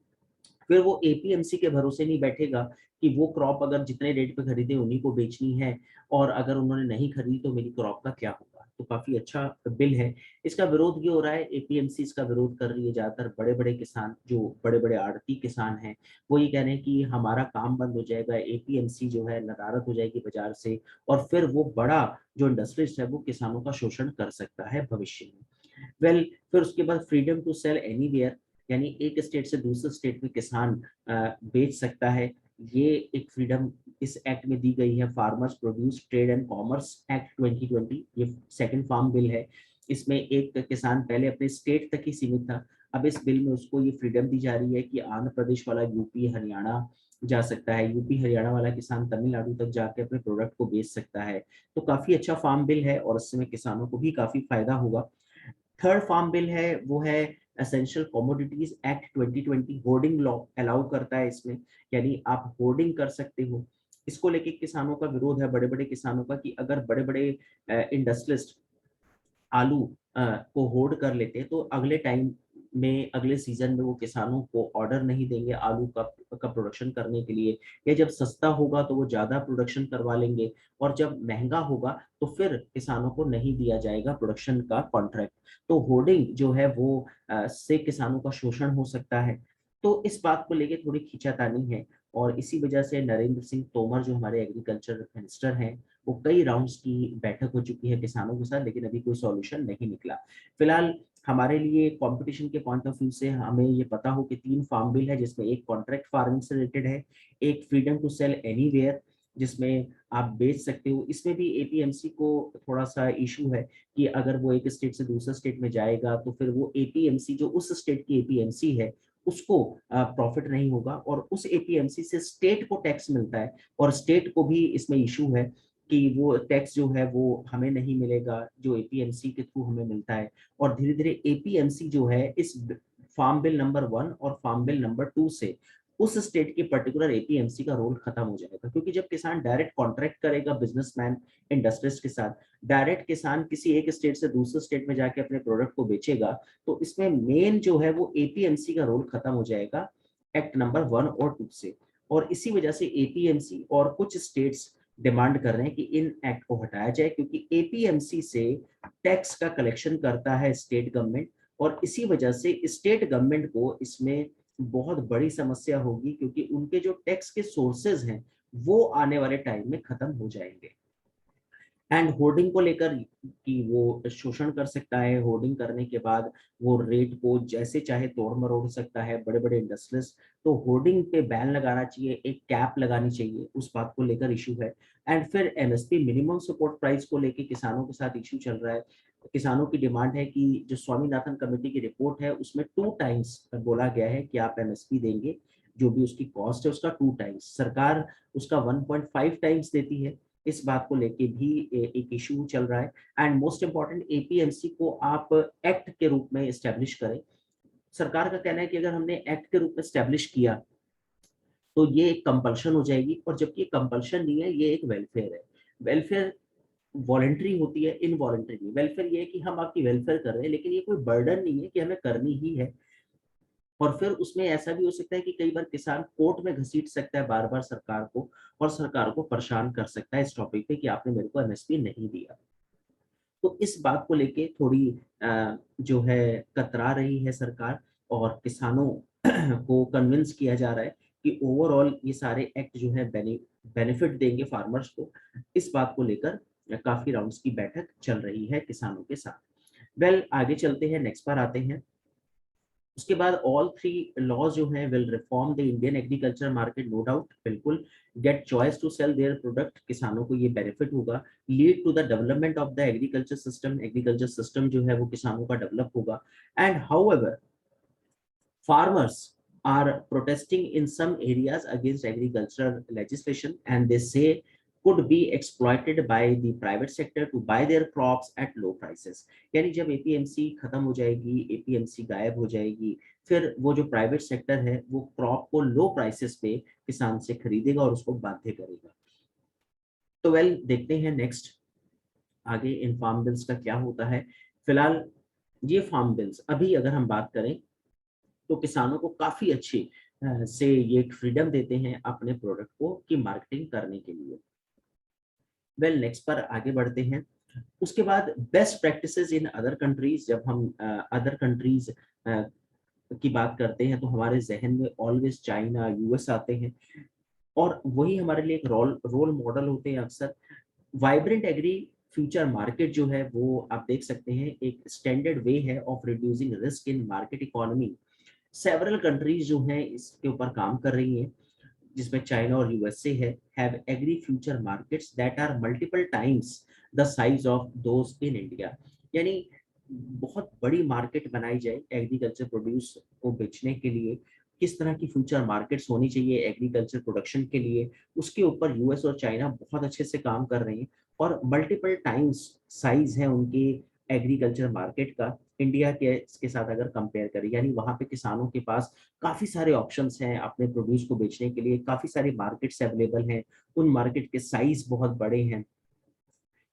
फिर वो एपीएमसी के भरोसे नहीं बैठेगा कि वो क्रॉप अगर जितने रेट पे खरीदे उन्हीं को बेचनी है, और अगर उन्होंने नहीं खरीदी तो मेरी क्रॉप का क्या होगा। तो काफी अच्छा बिल है। इसका विरोध ये हो रहा है, एपीएमसी इसका विरोध कर रही है, ज्यादातर बड़े बड़े किसान, जो बड़े बड़े आड़ती किसान हैं, वो ये कह रहे हैं कि हमारा काम बंद हो जाएगा, एपीएमसी जो है नदारद हो जाएगी बाजार से, और फिर वो बड़ा जो इंडस्ट्रीज है वो किसानों का शोषण कर सकता है भविष्य में। फिर उसके बाद फ्रीडम टू सेल एनीवेयर, यानी एक स्टेट से दूसरे स्टेट में किसान बेच सकता है, ये एक फ्रीडम इस एक्ट में दी गई है। Farmers produce trade and commerce act 2020, ये सेकंड फार्म बिल है। इसमें एक किसान पहले अपने स्टेट तक ही सीमित था, अब इस बिल में उसको ये फ्रीडम दी जा रही है कि आंध्र प्रदेश वाला यूपी हरियाणा जा सकता है, यूपी हरियाणा वाला किसान तमिलनाडु तक जाके अपने प्रोडक्ट को बेच सकता है। तो काफी अच्छा फार्म बिल है और इसमें किसानों को भी काफी फायदा होगा। थर्ड फार्म बिल है वो है essential commodities act 2020, hoarding law allow करता है इसमें, यानी आप होर्डिंग कर सकते हो। इसको लेके किसानों का विरोध है, बड़े बड़े किसानों का, कि अगर बड़े बड़े इंडस्ट्रियलिस्ट आलू को होल्ड कर लेते हैं तो अगले टाइम में, अगले सीजन में वो किसानों को ऑर्डर नहीं देंगे आलू का प्रोडक्शन करने के लिए, या जब सस्ता होगा तो वो ज्यादा प्रोडक्शन करवा लेंगे, और जब महंगा होगा तो फिर किसानों को नहीं दिया जाएगा प्रोडक्शन का कॉन्ट्रैक्ट। तो होर्डिंग जो है वो से किसानों का शोषण हो सकता है। तो इस बात को लेके थोड़ी खींचातानी है, और इसी वजह से नरेंद्र सिंह तोमर जो हमारे एग्रीकल्चर मिनिस्टर हैं, वो कई राउंड्स की बैठक हो चुकी है किसानों के साथ, लेकिन अभी कोई सॉल्यूशन नहीं निकला। फिलहाल हमारे लिए कंपटीशन के पॉइंट ऑफ व्यू से हमें ये पता हो कि 3 फार्म बिल है, जिसमें एक कॉन्ट्रैक्ट फार्मिंग से रिलेटेड है, एक फ्रीडम टू सेल एनीवेयर जिसमें आप बेच सकते हो, इसमें भी एपीएमसी को थोड़ा सा इशू है कि अगर वो एक स्टेट से दूसरे स्टेट में जाएगा तो फिर वो एपीएमसी जो उस स्टेट की एपीएमसी है उसको प्रॉफिट नहीं होगा, और उस एपीएमसी से स्टेट को टैक्स मिलता है, और स्टेट को भी इसमें इशू है कि वो टैक्स जो है वो हमें नहीं मिलेगा जो एपीएमसी के थ्रू हमें मिलता है। और धीरे धीरे एपीएमसी जो है इस फार्म बिल नंबर 1 और फार्म बिल नंबर 2 से उस स्टेट के पर्टिकुलर एपीएमसी का रोल खत्म हो जाएगा, क्योंकि जब किसान डायरेक्ट कॉन्ट्रैक्ट करेगा बिजनेसमैन इंडस्ट्रिस्ट के साथ, डायरेक्ट किसान किसी एक स्टेट से दूसरे स्टेट में जाके अपने प्रोडक्ट को बेचेगा, तो इसमें मेन जो है वो एपीएमसी का रोल खत्म हो जाएगा एक्ट नंबर 1 और 2 से। और इसी वजह से एपीएमसी और कुछ स्टेट्स डिमांड कर रहे हैं कि इन एक्ट को हटाया जाए, क्योंकि एपीएमसी से टैक्स का कलेक्शन करता है स्टेट गवर्नमेंट, और इसी वजह से स्टेट गवर्नमेंट को इसमें बहुत बड़ी समस्या होगी, क्योंकि उनके जो टैक्स के सोर्सेज हैं वो आने वाले टाइम में खत्म हो जाएंगे। एंड होर्डिंग को लेकर कि वो शोषण कर सकता है, होर्डिंग करने के बाद वो रेट को जैसे चाहे तोड़ मरोड़ सकता है बड़े बड़े इंडस्ट्रीज, तो होर्डिंग पे बैन लगाना चाहिए, एक कैप लगानी चाहिए, उस बात को लेकर इशू है। एंड फिर एमएसपी मिनिमम सपोर्ट प्राइस को लेकर किसानों के साथ इशू चल रहा है। किसानों की डिमांड है कि जो स्वामीनाथन कमेटी की रिपोर्ट है उसमें 2 टाइम्स बोला गया है कि आप एमएसपी देंगे, जो भी उसकी कॉस्ट है उसका 2 टाइम्स, सरकार उसका 1.5 टाइम्स देती है। इस बात को लेके भी एक इशू चल रहा है। एंड मोस्ट इंपॉर्टेंट, एपीएमसी को आप एक्ट के रूप में एस्टेब्लिश करें। सरकार का कहना है कि अगर हमने एक्ट के रूप में एस्टेब्लिश किया तो ये एक कंपल्शन हो जाएगी, और जबकि कंपल्शन नहीं है, ये एक वेलफेयर है। वेलफेयर वॉलंटरी होती है, इनवॉलंटरी नहीं। वेलफेयर ये है कि हम आपकी वेलफेयर कर रहे हैं, लेकिन ये कोई बर्डन नहीं है कि हमें करनी ही है। और फिर उसमें ऐसा भी हो सकता है कि कई बार किसान कोर्ट में घसीट सकता है बार बार सरकार को, और सरकार को परेशान कर सकता है इस टॉपिक पे कि आपने मेरे को एमएसपी नहीं दिया। तो इस बात को लेके थोड़ी जो है कतरा रही है सरकार, और किसानों को कन्विंस किया जा रहा है कि ओवरऑल ये सारे एक्ट जो है बेनिफिट देंगे फार्मर्स को। इस बात को लेकर काफी राउंड्स की बैठक चल रही है किसानों के साथ। वेल, आगे चलते हैं, नेक्स्ट पर आते हैं। उसके बाद ऑल थ्री लॉज जो हैं will reform the Indian agriculture market, no doubt, बिल्कुल। Get choice to sell their product, किसानों को ये बेनिफिट होगा। Lead to the development of the agriculture system, agriculture system जो है वो किसानों का डेवलप होगा। And however farmers are protesting in some areas against agricultural legislation, and they say could be exploited by the private sector to buy their crops at low prices। यानी जब APMC खत्म हो जाएगी, एपीएमसी गायब हो जाएगी, फिर वो जो प्राइवेट सेक्टर है वो क्रॉप को लो प्राइसेस पे किसान से खरीदेगा और उसको बाध्य करेगा। तो वेल, देखते हैं नेक्स्ट आगे इन फार्म बिल्स का क्या होता है। फिलहाल ये फार्म बिल्स अभी अगर हम बात करें तो किसानों को काफी अच्छी से ये फ्रीडम देते हैं अपने प्रोडक्ट को की मार्केटिंग करने के लिए। वेल, नेक्स्ट पर आगे बढ़ते हैं। उसके बाद best practices in other countries. जब हम अदर कंट्रीज की बात करते हैं तो हमारे जहन में ऑलवेज चाइना, यूएस आते हैं, और वही हमारे लिए एक रोल मॉडल होते हैं अक्सर। वाइब्रेंट एग्री फ्यूचर मार्केट जो है वो आप देख सकते हैं एक स्टैंडर्ड वे है of reducing risk in market economy. Several countries जो हैं इसके ऊपर काम कर रही हैं, जिसमें चाइना और यूएसए है, have agri future markets that are multiple times the size of those in India. यानी बहुत बड़ी मार्केट बनाई जाए एग्रीकल्चर प्रोड्यूस को बेचने के लिए। किस तरह की फ्यूचर मार्केट्स होनी चाहिए एग्रीकल्चर प्रोडक्शन के लिए, उसके ऊपर यूएस और चाइना बहुत अच्छे से काम कर रहे हैं, और मल्टीपल टाइम्स साइज है उनके एग्रीकल्चर मार्केट का इंडिया के साथ अगर कंपेयर करें। यानी वहां पे किसानों के पास काफी सारे ऑप्शंस हैं अपने प्रोड्यूस को बेचने के लिए, काफी सारी मार्केट्स अवेलेबल हैं, उन मार्केट के साइज बहुत बड़े हैं।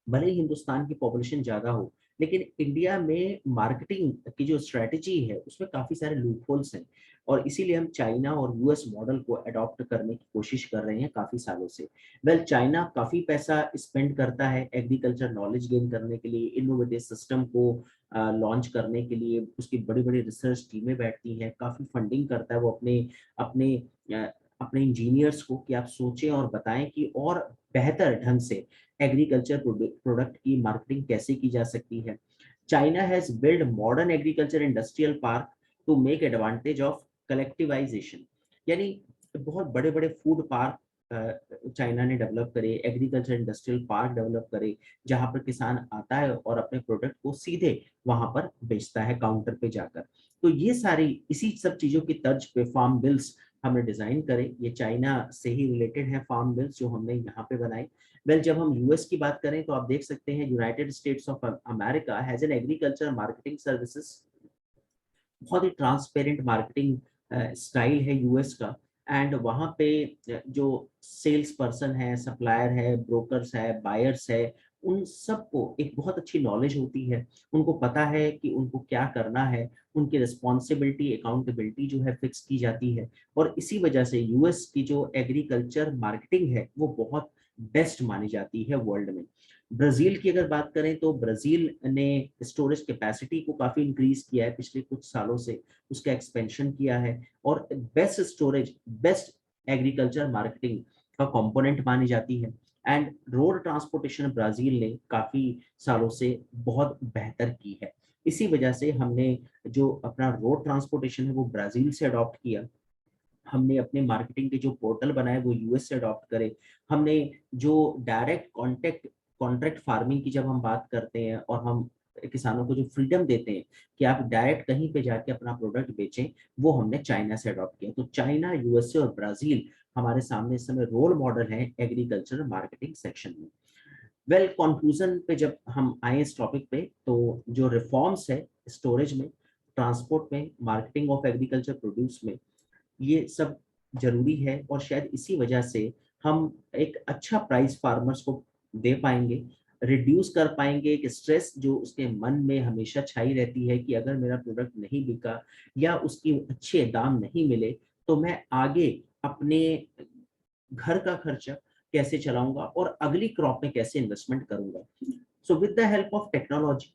भले ही हिंदुस्तान की पॉपुलेशन ज्यादा हो, लेकिन इंडिया में मार्केटिंग की जो स्ट्रेटजी है उसमें काफी सारे लूपहोल्स हैं, और इसीलिए हम चाइना और यूएस मॉडल को अडॉप्ट करने की कोशिश कर रहे हैं काफी सालों से। वेल, चाइना काफी पैसा स्पेंड करता है एग्रीकल्चर नॉलेज गेन करने के लिए, इनोवेटिव सिस्टम को लॉन्च करने के लिए उसकी बड़ी बड़ी रिसर्च टीमें बैठती हैं, काफी फंडिंग करता है वो अपने अपने अ, अपने इंजीनियर्स को कि आप सोचें और बताएं कि और बेहतर ढंग से एग्रीकल्चर प्रोडक्ट की मार्केटिंग कैसे की जा सकती है। China has build modern agriculture industrial park to make advantage of collectivisation. यानी बहुत बड़े बड़े फूड पार्क चाइना ने डेवलप करे, एग्रीकल्चर इंडस्ट्रियल पार्क डेवलप करे, जहां पर किसान आता है और अपने प्रोडक्ट को सीधे वहां पर बेचता है काउंटर पे जाकर। तो ये सारी इसी सब चीजों की तर्ज पे फार्म बिल्स हमने डिजाइन करे। ये चाइना से ही रिलेटेड है फार्म बिल्स जो हमने यहाँ पे बनाए। वेल, जब हम यूएस की बात करें तो आप देख सकते हैं United states of America has an agriculture marketing services. बहुत ही ट्रांसपेरेंट मार्केटिंग स्टाइल है यूएस का। एंड वहाँ पे जो सेल्स पर्सन है, सप्लायर है, ब्रोकर्स है, बायर्स है, उन सबको एक बहुत अच्छी नॉलेज होती है। उनको पता है कि उनको क्या करना है, उनकी रिस्पॉन्सिबिलिटी, अकाउंटेबिलिटी जो है फिक्स की जाती है। और इसी वजह से यूएस की जो एग्रीकल्चर मार्केटिंग है वो बहुत बेस्ट मानी जाती है वर्ल्ड में। ब्राजील की अगर बात करें तो ब्राजील ने स्टोरेज कैपेसिटी को काफी इंक्रीज किया है पिछले कुछ सालों से, उसका एक्सपेंशन किया है, और best storage, best agriculture marketing का कंपोनेंट मानी जाती है। एंड रोड ट्रांसपोर्टेशन ब्राजील ने काफी सालों से बहुत बेहतर की है। इसी वजह से हमने जो अपना रोड ट्रांसपोर्टेशन है वो ब्राजील से अडॉप्ट किया। हमने अपने मार्केटिंग के जो पोर्टल बनाए वो यूएस से अडॉप्ट करे। हमने जो डायरेक्ट कॉन्ट्रैक्ट फार्मिंग की जब हम बात करते हैं और हम किसानों को जो फ्रीडम देते हैं कि आप डायरेक्ट कहीं पे जाके अपना प्रोडक्ट बेचें, वो हमने चाइना से अडॉप्ट किया। तो चाइना, यूएसए और ब्राजील हमारे सामने इस समय रोल मॉडल है एग्रीकल्चर मार्केटिंग सेक्शन में। वेल, कंक्लूजन पे जब हम आए इस टॉपिक पे, तो जो रिफॉर्म्स है स्टोरेज में, ट्रांसपोर्ट में, मार्केटिंग ऑफ एग्रीकल्चर प्रोड्यूस में, ये सब जरूरी है और शायद इसी वजह से हम एक अच्छा प्राइस फार्मर्स को दे पाएंगे, रिड्यूस कर पाएंगे एक स्ट्रेस जो उसके मन में हमेशा छाई रहती है कि अगर मेरा प्रोडक्ट नहीं बिका या उसकी अच्छे दाम नहीं मिले तो मैं आगे अपने घर का खर्चा कैसे चलाऊंगा और अगली क्रॉप में कैसे इन्वेस्टमेंट करूंगा। So with the help of technology,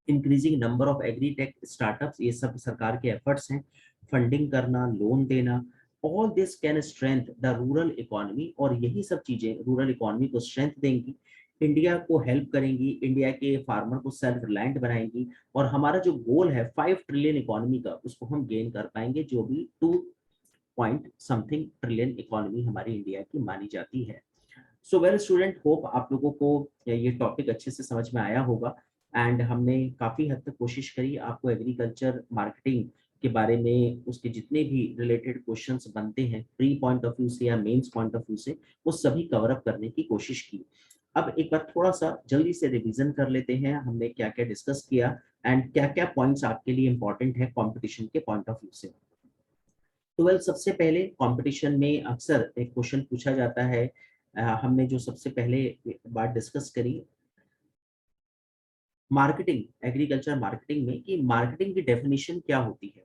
increasing number of agritech startups, ये सब सरकार के एफर्ट्स हैं, फंडिंग करना, लोन देना, all this can strength the rural economy, और यही सब चीजें रूरल इकोनॉमी को स्ट्रेंथ देंगी, इंडिया को हेल्प करेंगी, इंडिया के फार्मर को सेल्फ रिलायंट बनाएंगी, और हमारा जो गोल है 5 ट्रिलियन इकोनॉमी का उसको हम गेन कर पाएंगे, जो भी 2 पॉइंट समथिंग ट्रिलियन इकोनॉमी हमारी इंडिया की मानी जाती है। सो वेल स्टूडेंट, होप आप लोगों को ये टॉपिक अच्छे से समझ में आया होगा, एंड हमने काफ़ी हद तक कोशिश करी आपको एग्रीकल्चर मार्केटिंग के बारे में उसके जितने भी रिलेटेड क्वेश्चंस बनते हैं प्री पॉइंट ऑफ व्यू से या मेंस पॉइंट ऑफ व्यू से, वो सभी कवर अप करने की कोशिश की। अब एक बार थोड़ा सा जल्दी से रिवीजन कर लेते हैं हमने क्या क्या डिस्कस किया एंड क्या क्या पॉइंट्स आपके लिए इंपॉर्टेंट है कंपटीशन के पॉइंट ऑफ व्यू से। तो वेल, सबसे पहले कंपटीशन में अक्सर एक क्वेश्चन पूछा जाता है, हमने जो सबसे पहले बात डिस्कस करी मार्केटिंग, एग्रीकल्चर मार्केटिंग में, कि मार्केटिंग की डेफिनेशन क्या होती है।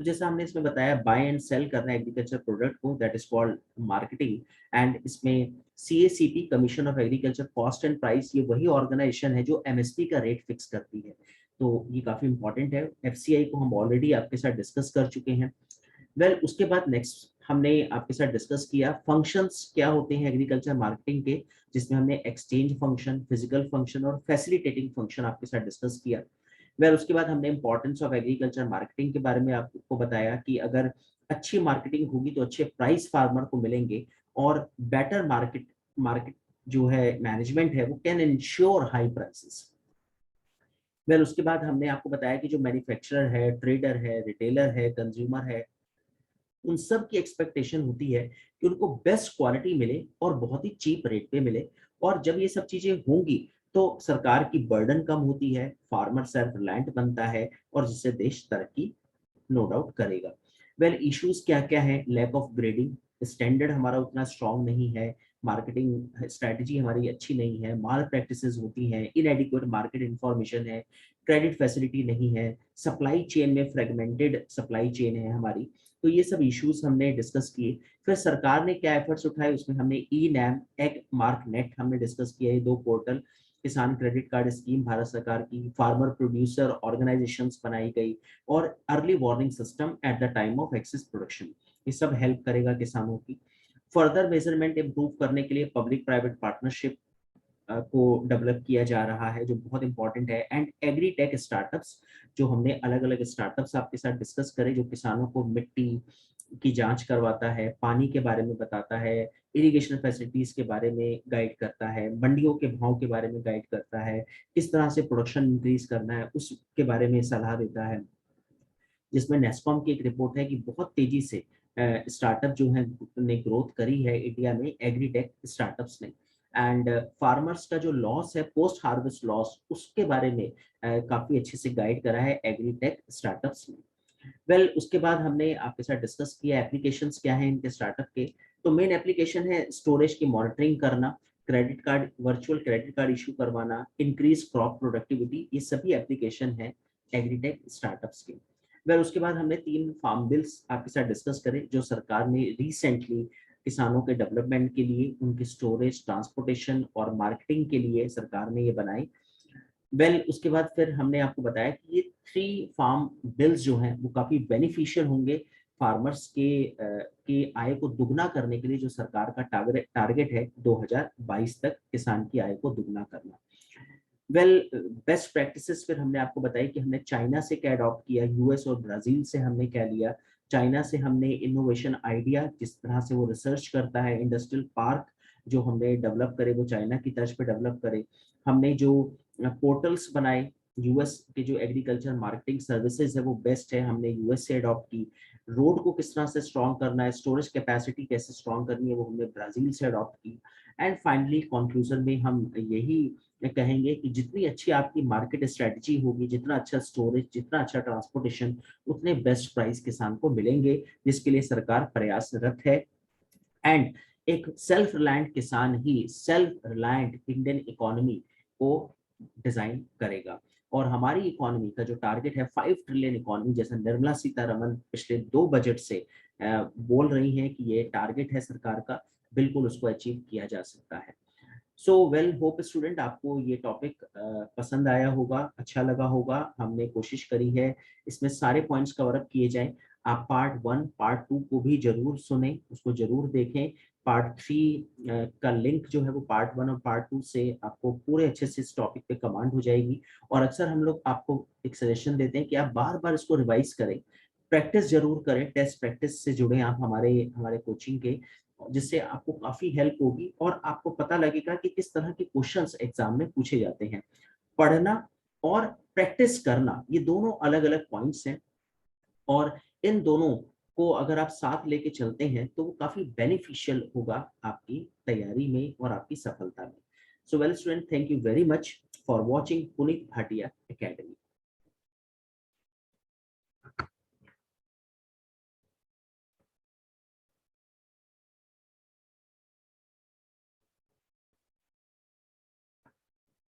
तो जैसा हमने इसमें बताया, बाय एंड सेल करना एग्रीकल्चर प्रोडक्ट को, that is called marketing. And इसमें CACP, commission of agriculture cost and price, ये वही ऑर्गेनाइजेशन है जो MSP का रेट फिक्स करती है, तो ये काफी इंपॉर्टेंट है। FCI को हम ऑलरेडी आपके साथ डिस्कस कर चुके हैं। वेल, उसके बाद नेक्स्ट हमने आपके साथ डिस्कस किया फंक्शंस क्या होते हैं एग्रीकल्चर मार्केटिंग के, जिसमें हमने एक्सचेंज फंक्शन, फिजिकल फंक्शन और फैसिलिटेटिंग फंक्शन आपके साथ डिस्कस किया। वेल, उसके बाद हमने इंपॉर्टेंस ऑफ एग्रीकल्चर मार्केटिंग के बारे में आपको बताया कि अगर अच्छी मार्केटिंग होगी तो अच्छे प्राइस फार्मर को मिलेंगे, और बेटर मार्केट मार्केट जो है मैनेजमेंट है वो can ensure high prices. Well, उसके बाद हमने आपको बताया कि जो मैन्युफैक्चरर है, ट्रेडर है, रिटेलर है, कंज्यूमर है, उन सब की एक्सपेक्टेशन होती है कि उनको बेस्ट क्वालिटी मिले और बहुत ही चीप रेट पे मिले, और जब ये सब चीजें होंगी तो सरकार की बर्डन कम होती है, फार्मर सेल्फ रिलायंट बनता है, और जिससे देश तरक्की नो डाउट करेगा। वेल, इश्यूज क्या क्या है, लैक ऑफ ग्रेडिंग, स्टैंडर्ड हमारा उतना स्ट्रांग नहीं है, मार्केटिंग स्ट्रेटजी हमारी अच्छी नहीं है, माल प्रैक्टिसेस होती हैं, इनएडिक्वेट मार्केट इंफॉर्मेशन है, क्रेडिट फैसिलिटी नहीं है, सप्लाई चेन में फ्रेगमेंटेड सप्लाई चेन है हमारी। तो ये सब इश्यूज हमने डिस्कस किए। फिर सरकार ने क्या एफर्ट्स उठाए, उसमें हमने ई-नैम, एग मार्क नेट हमने डिस्कस किया, ये 2 पोर्टल, किसान क्रेडिट कार्ड स्कीम भारत सरकार की, फार्मर प्रोड्यूसर ऑर्गेनाइजेशंस बनाई गई, और early warning system eight the time of excess production, ये सब हेल्प करेगा किसानों की। फर्दर मेजरमेंट इंप्रूव करने के लिए पब्लिक प्राइवेट पार्टनरशिप को डेवलप किया जा रहा है, जो बहुत इंपॉर्टेंट है। एंड एग्री टेक स्टार्टअप्स, जो हमने अलग अलग स्टार्टअप्स आपके साथ डिस्कस करे, जो किसानों को मिट्टी की जांच करवाता है, पानी के बारे में बताता है, इरिगेशन फैसिलिटीज के बारे में गाइड करता है, मंडियों के भाव के बारे में गाइड करता है, किस तरह से प्रोडक्शन इंक्रीज करना है उसके बारे में सलाह देता है। जिसमें नेस्कॉम की एक रिपोर्ट है कि बहुत तेजी से स्टार्टअप जो है ने ग्रोथ करी है इंडिया में, एग्रीटेक स्टार्टअप्स ने। एंड फार्मर्स का जो लॉस है, पोस्ट हार्वेस्ट लॉस, उसके बारे में काफी अच्छे से गाइड करा है एग्रीटेक स्टार्टअप्स ने। वेल, उसके बाद हमने आपके साथ डिस्कस किया एप्लीकेशंस क्या हैं इनके स्टार्टअप के। तो मेन एप्लीकेशन है स्टोरेज की मॉनिटरिंग करना, credit card, virtual credit card issue करवाना, इंक्रीज क्रॉप प्रोडक्टिविटी, ये सभी एप्लीकेशन है एग्रीटेक स्टार्टअप्स के। वेल, उसके बाद हमने 3 फार्म बिल्स आपके साथ डिस्कस करे जो सरकार ने रिसेंटली किसानों के डेवलपमेंट के लिए, उनकी स्टोरेज, ट्रांसपोर्टेशन और मार्केटिंग के लिए सरकार ने ये बनाई। वेल, उसके बाद फिर हमने आपको बताया कि ये 3 फार्म बिल्स जो हैं वो काफी बेनिफिशियल होंगे फार्मर्स के आय को दुगना करने के लिए, जो सरकार का टारगेट है 2022 तक किसान की आय को दुगना करना। वेल, बेस्ट प्रैक्टिसेस फिर हमने आपको बताई कि हमने चाइना से क्या अडॉप्ट किया, US और ब्राजील से हमने क्या लिया। चाइना से हमने इनोवेशन आइडिया, जिस तरह से वो रिसर्च करता है, इंडस्ट्रियल पार्क जो हमने डेवलप करे वो चाइना की तर्ज पे डेवलप करे। हमने जो पोर्टल्स बनाए, US के जो एग्रीकल्चर मार्केटिंग सर्विसेज है वो बेस्ट है, हमने US से अडॉप्ट की। रोड को किस तरह से स्ट्रॉन्ग करना है, स्टोरेज कैपेसिटी कैसे स्ट्रॉन्ग करनी है, वो हमने ब्राजील से अडॉप्ट की। एंड फाइनली कंक्लूजन में हम यही कहेंगे कि जितनी अच्छी आपकी मार्केट स्ट्रेटजी होगी, जितना अच्छा स्टोरेज, जितना अच्छा ट्रांसपोर्टेशन, उतने बेस्ट प्राइस किसान को मिलेंगे, जिसके लिए सरकार प्रयासरत है। एंड एक सेल्फ रिलायंट किसान ही सेल्फ रिलायंट इंडियन इकोनॉमी को डिजाइन करेगा। और हमारी इकोनॉमी का जो टारगेट है 5 ट्रिलियन इकोनॉमी, जैसा निर्मला सीतारमन पिछले 2 बजट से बोल रही हैं कि ये टारगेट है सरकार का, बिल्कुल उसको अचीव किया जा सकता है। सो वेल होप स्टूडेंट आपको ये टॉपिक पसंद आया होगा, अच्छा लगा होगा। हमने कोशिश करी है इसमें सारे पॉइंट्स कवर अप किए जाएं। आप पार्ट 1 पार्ट 2 को भी जरूर सुने, उसको जरूर देखें। पार्ट 3 का लिंक जो है वो पार्ट 1 और पार्ट 2 से आपको पूरे अच्छे से इस टॉपिक पे कमांड हो जाएगी। और अक्सर हम लोग आपको एक सजेशन देते हैं कि आप बार बार इसको रिवाइज करें, प्रैक्टिस जरूर करें, टेस्ट प्रैक्टिस से जुड़े आप हमारे हमारे कोचिंग के, जिससे आपको काफी हेल्प होगी और आपको पता लगेगा कि किस तरह के क्वेश्चंस एग्जाम में पूछे जाते हैं। पढ़ना और प्रैक्टिस करना ये दोनों अलग अलग पॉइंट्स हैं, और इन दोनों को अगर आप साथ लेके चलते हैं तो वो काफी बेनिफिशियल होगा आपकी तैयारी में और आपकी सफलता में। So well student, thank you very much for watching Puneet Bhatia academy.